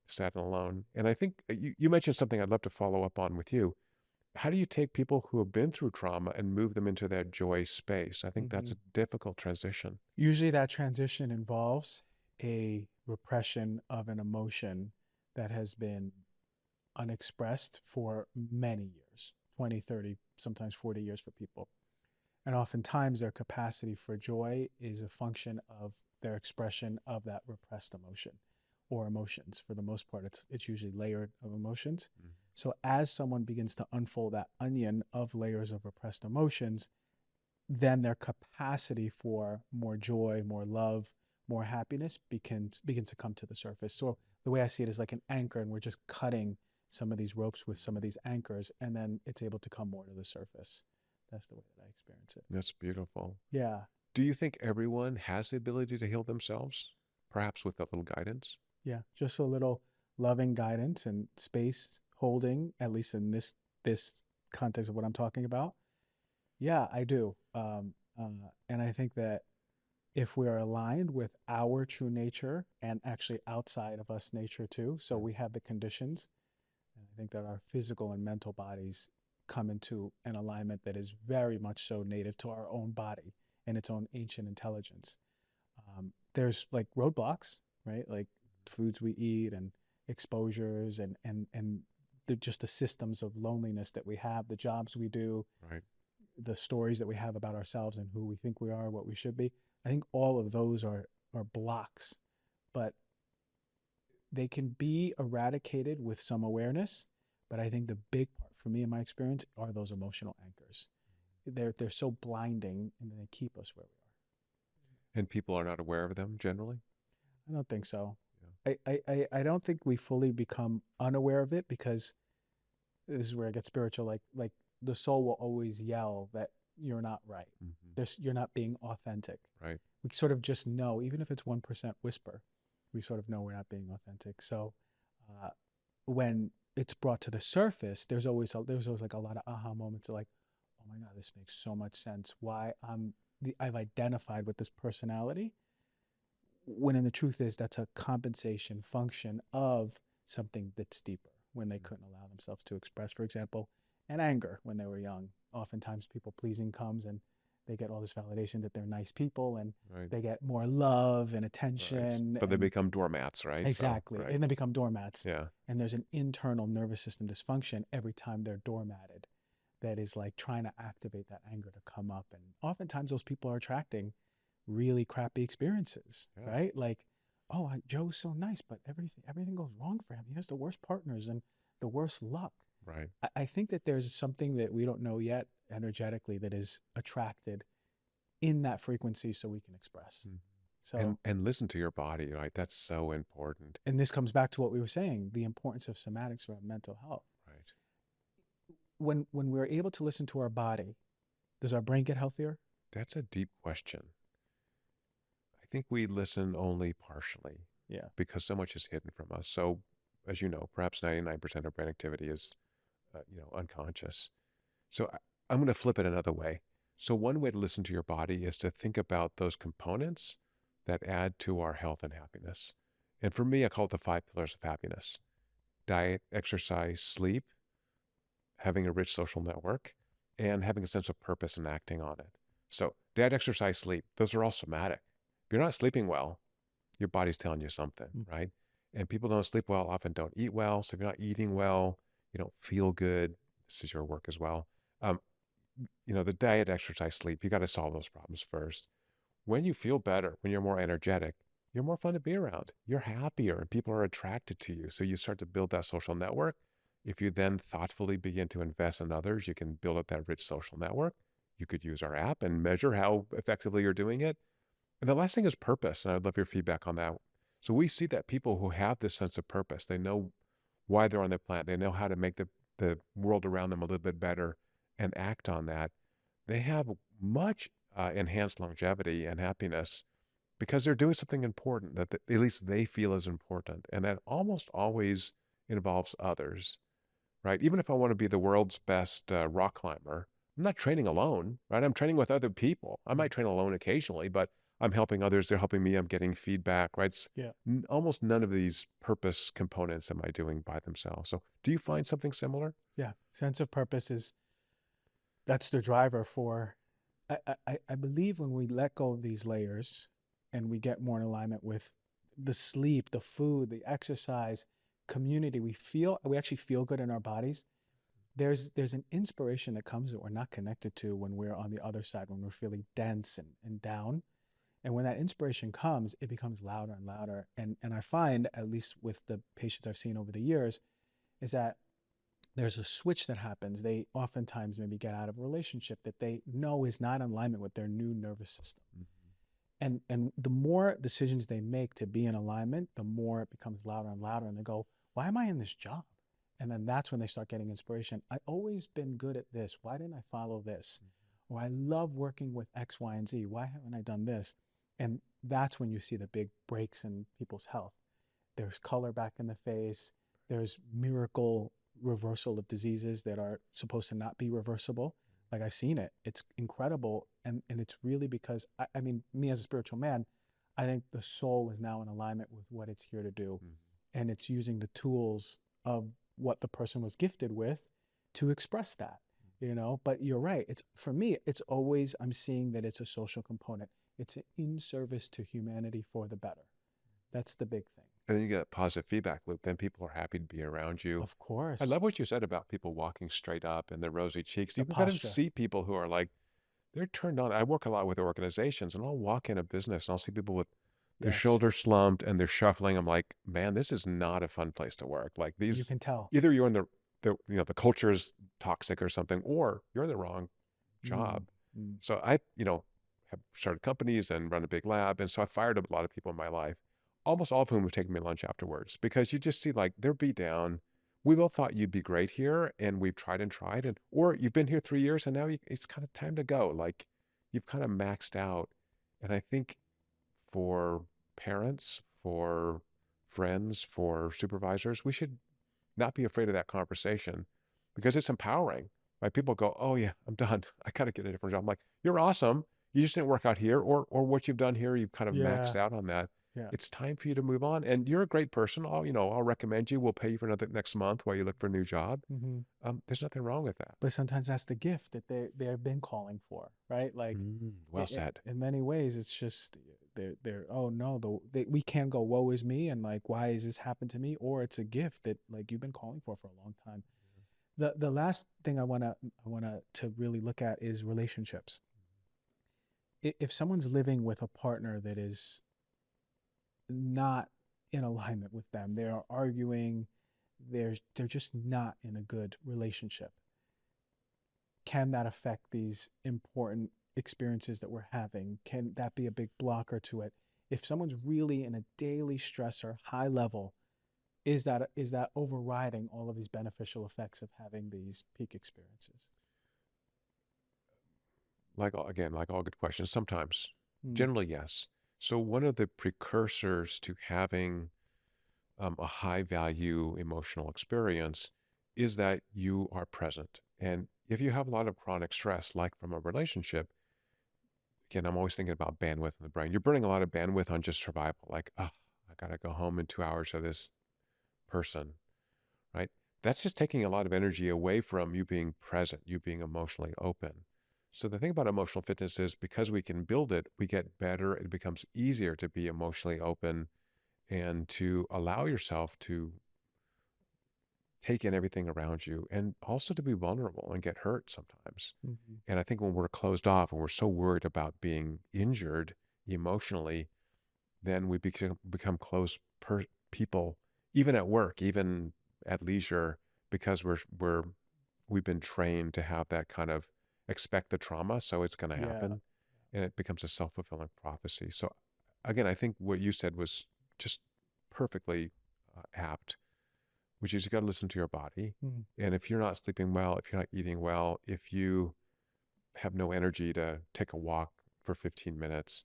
sad and alone? And I think you mentioned something I'd love to follow up on with you. How do you take people who have been through trauma and move them into that joy space? I think that's Mhm. a difficult transition. Usually that transition involves a repression of an emotion that has been unexpressed for many years, 20, 30, sometimes 40 years for people. And oftentimes their capacity for joy is a function of their expression of that repressed emotion or emotions. For the most part, it's usually layered of emotions. Mhm. So as someone begins to unfold that onion of layers of repressed emotions, then their capacity for more joy, more love, more happiness begins to come to the surface. So the way I see it is like an anchor, and we're just cutting some of these ropes with some of these anchors, and then it's able to come more to the surface. That's the way that I experience it. That's beautiful. Yeah, Do you think everyone has the ability to heal themselves? Perhaps with a little guidance? yeah. Just a little loving guidance and space holding, at least in this context of what I'm talking about. Yeah, I do. And I think that if we are aligned with our true nature and actually outside of us nature too, so Mm. we have the conditions, and I think that our physical and mental bodies come into an alignment that is very much so native to our own body and its own ancient intelligence. There's like roadblocks, right? Like foods we eat and exposures and just the systems of loneliness that we have, the jobs we do, Right. the stories that we have about ourselves and who we think we are, what we should be. I think all of those are blocks, but they can be eradicated with some awareness. But I think the big part for me in my experience are those emotional anchors. They're so blinding and they keep us where we And people are not aware of them generally? are. I don't think so. Yeah. I don't think we fully become unaware of it because this is where it gets spiritual. Like the soul will always yell that you're not right. Hmm. You're not being authentic. Right. We sort of just know, even if it's 1% whisper, we sort of know we're not being authentic. So uh, when it's brought to the surface, there's always like a lot of aha moments of like, oh my God, this makes so much sense. Why I've identified with this personality, when in the truth is that's a compensation function of something that's deeper when they couldn't allow themselves to express, for example, an anger when they were young. Oftentimes people pleasing comes and they get all this validation that they're nice people and Right. they get more love and Right. attention But they and become doormats, right? So, exactly. right. And they become doormats. Yeah. And there's an internal nervous system dysfunction every time they're doormatted that is like trying to activate that anger to come up. And oftentimes those people are attracting really crappy experiences, Yeah. right? Like, oh, Joe's so nice, but everything goes wrong for him. He has the worst partners and the worst luck. Right. I think that there's something that we don't know yet energetically that is attracted in that frequency so we can express. Mhm. So, And listen to your body, right? That's so important. and this comes back to what we were saying, the importance of somatics around mental health. Right. When we're able to listen to our body, does our brain get healthier? That's a deep question. I think we listen only partially Yeah. because so much is hidden from us. So, as you know, perhaps 99% of brain activity is, unconscious. So I'm going to flip it another way. So one way to listen to your body is to think about those components that add to our health and happiness. And for me, I call it the 5 pillars of happiness: diet, exercise, sleep, having a rich social network, and having a sense of purpose and acting on it. So diet, exercise, sleep, those are all somatic. If you're not sleeping well, your body's telling you something, Mm. right? And people don't sleep well, often don't eat well. So if you're not eating well, you don't feel good. This is your work as well. Um, the diet, exercise, sleep, you got to solve those problems first. When you feel better, when you're more energetic, you're more fun to be around. You're happier and people are attracted to you. So you start to build that social network. If you then thoughtfully begin to invest in others, you can build up that rich social network. You could use our app and measure how effectively you're doing it. And the last thing is purpose. And I'd love your feedback on that. So we see that people who have this sense of purpose, they know why they're on the planet, they know how to make the world around them a little bit better and act on that. They have much enhanced longevity and happiness because they're doing something important that at least they feel is important. And that almost always involves others, right? Even if I want to be the world's best rock climber, I'm not training alone, right? I'm training with other people. I Mm. might train alone occasionally, but I'm helping others. They're helping me. I'm getting feedback, right? Yeah. Almost none of these purpose components am I doing by themselves. So do you find something similar? Yeah. Sense of purpose is that's the driver for I believe when we let go of these layers and we get more in alignment with the sleep, the food, the exercise, community, we actually feel good in our bodies. There's an inspiration that comes that we're not connected to when we're on the other side, when we're feeling dense and down. And when that inspiration comes, it becomes louder and louder. And I find, at least with the patients I've seen over the years, is that there's a switch that happens. They oftentimes maybe get out of a relationship that they know is not in alignment with their new nervous system. And the more decisions they make to be in alignment, the more it becomes louder and louder. And they go, why am I in this job? And then that's when they start getting inspiration. I always been good at this. Why didn't I follow this? Or I love working with X, Y, and Z. Why haven't I done this? And that's when you see the big breaks in people's health. There's color back in the face. There's miracle reversal of diseases that are supposed to not be reversible. Like I've seen it. It's incredible. And it's really because, I mean, me as a spiritual man, I think the soul is now in alignment with what it's here to do. Mhm. And it's using the tools of what the person was gifted with to express that, you know? But you're right. It's for me, it's always, I'm seeing that it's a social component. It's in service to humanity for the better. That's the big thing. And then you get a positive feedback loop. Then people are happy to be around you. Of I course. love what you said about people walking straight up and their rosy cheeks. The You can kind of posture. see people who are like, they're turned on. I work a lot with organizations and I'll walk in a business and I'll see people with their Yes. shoulders slumped and they're shuffling. I'm like, man, this is not a fun place to work. Like You these, can tell. either you're in the culture is toxic or something, or you're in the wrong Mm, job. mm. So I, have started companies and run a big lab. And so I fired up a lot of people in my life, almost all of whom would take me lunch afterwards because you just see like they're beat down. We both thought you'd be great here and we've tried and tried or you've been here 3 years and now it's kind of time to go. Like you've kind of maxed out. And I think for parents, for friends, for supervisors, we should not be afraid of that conversation because it's empowering. Right? People go, "Oh yeah, I'm done. I gotta get a different job." I'm like, "You're awesome. You just didn't work out here, or what you've done here, you've kind of maxed Yeah. out on that. Yeah. It's time for you to move on. And you're a great person. I'll recommend you. We'll pay you for another next month while you look for a new job. Hmm. There's nothing wrong with that." But sometimes that's the gift that they've been calling for, right? Like Well said. in many ways, it's just they're oh no, we can't go woe is me and like why has this happened to me? Or it's a gift that like you've been calling for a long time. The last thing I wanna to really look at is relationships. If someone's living with a partner that is not in alignment with them, they are arguing, they're just not in a good relationship. Can that affect these important experiences that we're having? Can that be a big blocker to it? If someone's really in a daily stressor, high level, is that overriding all of these beneficial effects of having these peak experiences? Like all good questions, sometimes, Mm, generally, yes. So one of the precursors to having a high value emotional experience is that you are present. And if you have a lot of chronic stress, like from a relationship, again, I'm always thinking about bandwidth in the brain. You're burning a lot of bandwidth on just survival, like, oh, I got to go home in 2 hours to this person, right? That's just taking a lot of energy away from you being present, you being emotionally open. So the thing about emotional fitness is because we can build it, we get better. It becomes easier to be emotionally open and to allow yourself to take in everything around you and also to be vulnerable and get hurt sometimes. mhm. And I think when we're closed off and we're so worried about being injured emotionally, then we become people, even at work, even at leisure, because we've been trained to have that kind of expect the trauma, so it's going to Yeah. happen, and it becomes a self-fulfilling prophecy. So again, I think what you said was just perfectly apt, which is you got to listen to your body. Mhm. And if you're not sleeping well, if you're not eating well, if you have no energy to take a walk for 15 minutes,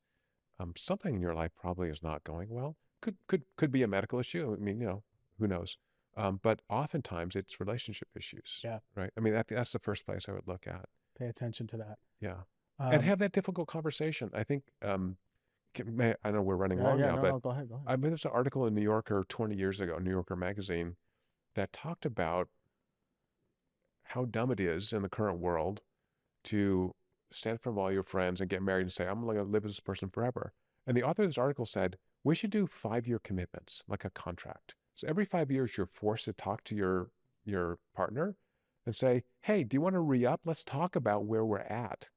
something in your life probably is not going well. Could be a medical issue. I mean, who knows? But oftentimes it's relationship issues, Yeah. right? I mean, that's the first place I would look at. Pay attention to that. Yeah. And Um, have that difficult conversation. I think, I know we're running yeah, long yeah, now, no, but no, go ahead, go ahead. I mean, there's an article in New Yorker 20 years ago, New Yorker magazine, that talked about how dumb it is in the current world to stand in front of all your friends and get married and say, I'm going to live with this person forever. And the author of this article said, we should do 5-year commitments, like a contract. So every 5 years, you're forced to talk to your partner and say, hey, do you want to re-up? Let's talk about where we're at.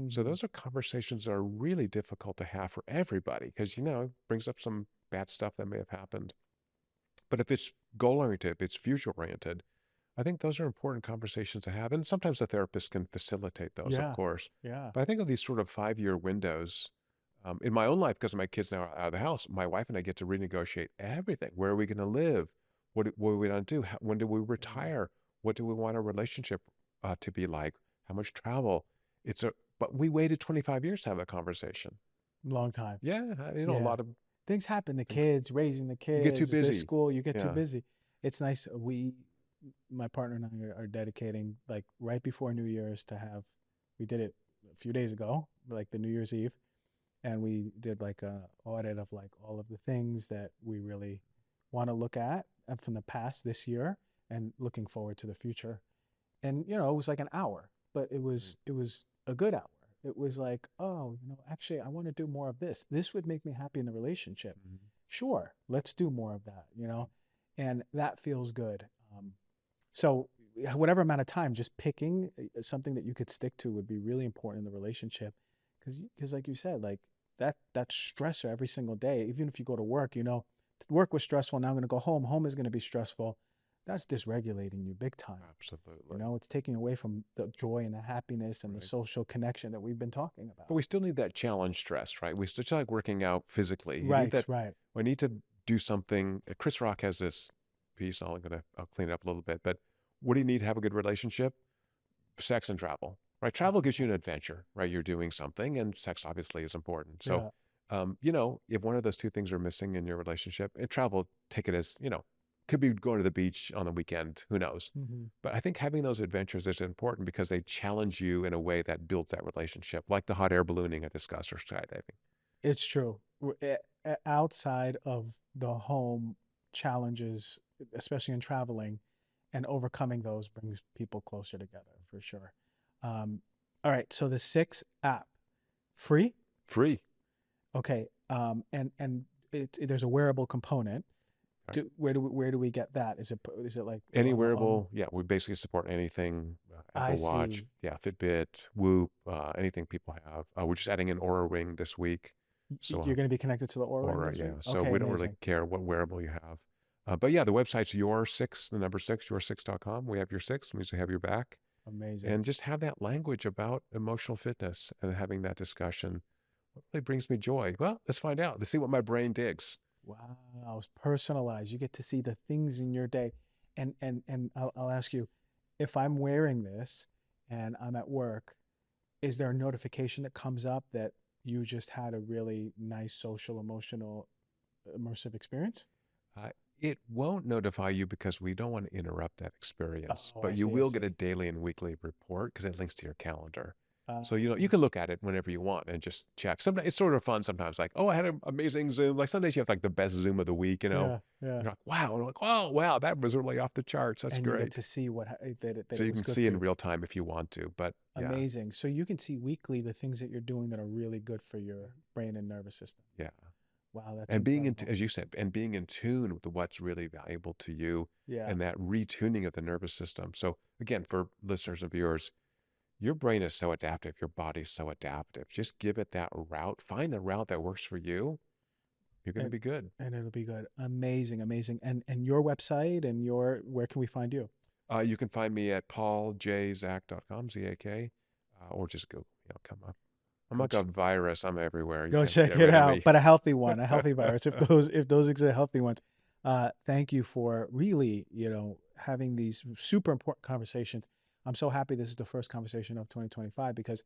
So Hmm. those are conversations that are really difficult to have for everybody because, it brings up some bad stuff that may have happened. But if it's goal oriented, if it's future oriented, I think those are important conversations to have. And sometimes a therapist can facilitate those, of Yeah, course. yeah. But I think of these sort of 5-year windows in my own life, because my kids now are out of the house, my wife and I get to renegotiate everything. Where are we going to live? What are we going to do? When do we Yeah. retire? What do we want our relationship to be like? How much travel? But we waited 25 years to have that conversation. Long time. Yeah, a Yeah. lot of Things happen. The things. kids, raising the You get too kids, this busy. school, you get too Yeah. busy. It's nice. My partner and I are dedicating like right before New Year's to have, we did it a few days ago, like the New Year's Eve, and we did like a audit of like all of the things that we really want to look at from the past this year and looking forward to the future. And it was like an hour, but it was a good hour. It was like, oh, actually I want to do more of this. This would make me happy in the relationship. Mhm. Sure, let's do more of that. And that feels good. So whatever amount of time, just picking something that you could stick to would be really important in the relationship, because like you said, like that stressor every single day. Even if you go to work, work was stressful. Now I'm going to go home. Home is going to be stressful. That's dysregulating you big time. Absolutely. It's taking away from the joy and the happiness and the Right. social connection that we've been talking But about. we still need that challenge stress, right? We still like working out physically. You need Right, that. right. We need to do something. Chris Rock has this piece. I'll clean it up a little bit. But what do you need to have a good relationship? Sex and travel, right? Travel gives you an adventure, right? You're doing something, and sex obviously is important. So, Yeah. if one of those two things are missing in your relationship, and travel, take it as, could be going to the beach on the weekend, who knows? Hmm. But I think having those adventures is important because they challenge you in a way that builds that relationship, like the hot air ballooning I discussed or skydiving. It's true. Outside of the home challenges, especially in traveling, and overcoming those brings people closer together for sure. Um, all right. So the six app, free. Free, Okay. And there's a wearable component. right? Where do we get that? Is it like Any on? wearable, yeah, we basically support anything, I Apple Watch, see. yeah, Fitbit, Whoop, anything people have. We're just adding an Aura Ring this week. So You're going to be connected to the Aura Ring Aura, this yeah. week? So Okay, we don't really amazing. care what wearable you have. But yeah, the website's your six, the number six, your6.com. We have your six, we usually have your back. Amazing. And just have that language about emotional fitness and having that discussion. What really brings me joy? Well, let's find out. Let's see what my brain digs. Wow, it's personalized. You get to see the things in your day. And I'll ask you, if I'm wearing this and I'm at work, is there a notification that comes up that you just had a really nice social, emotional, immersive experience? Uh, it won't notify you because we don't want to interrupt that experience, Oh, I but you see, I will get a see. daily and weekly report because it links to your calendar. So, you Uh, can look at it whenever you want and just check. Sometimes it's sort of fun sometimes, like, oh, I had an amazing Zoom. Like some days you have like the best Zoom of the week. yeah, yeah. You're like, wow. And I'm like, oh, wow, that was really off the charts. That's And you get great. to see that So it you was can good see for in you. real time if you want to. But yeah, Amazing. So you can see weekly the things that you're doing that are really good for your brain and nervous system. yeah. Wow, that's And incredible. as you said, and being in tune with what's really valuable to you Yeah. and that retuning of the nervous system. So again, for listeners and viewers, your brain is so adaptive. Your body's so adaptive. Just give it that route. Find the route that works for you. You're going to And be good. and it'll be good. Amazing, amazing. And your website and where can we find you? You can find me at pauljzak.com, ZAK, or just Google. Come up. I'm Go like a virus. I'm everywhere. You go can't check get it rid of out. me. But a healthy one, a healthy virus. If those exist, healthy ones. Thank you for really, having these super important conversations. I'm so happy this is the first conversation of 2025 because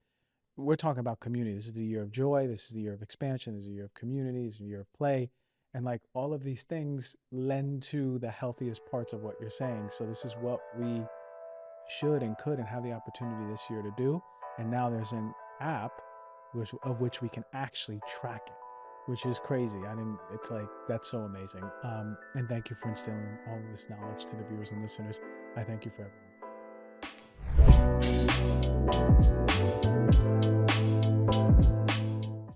we're talking about community. This is the year of joy. This is the year of expansion. This is the year of community. This is the year of play. And like all of these things lend to the healthiest parts of what you're saying. So this is what we should and could and have the opportunity this year to do. and now there's an app of which we can actually track it, which is crazy. I didn't. It's like that's so amazing. And thank you for instilling all of this knowledge to the viewers and listeners. I thank you for everything.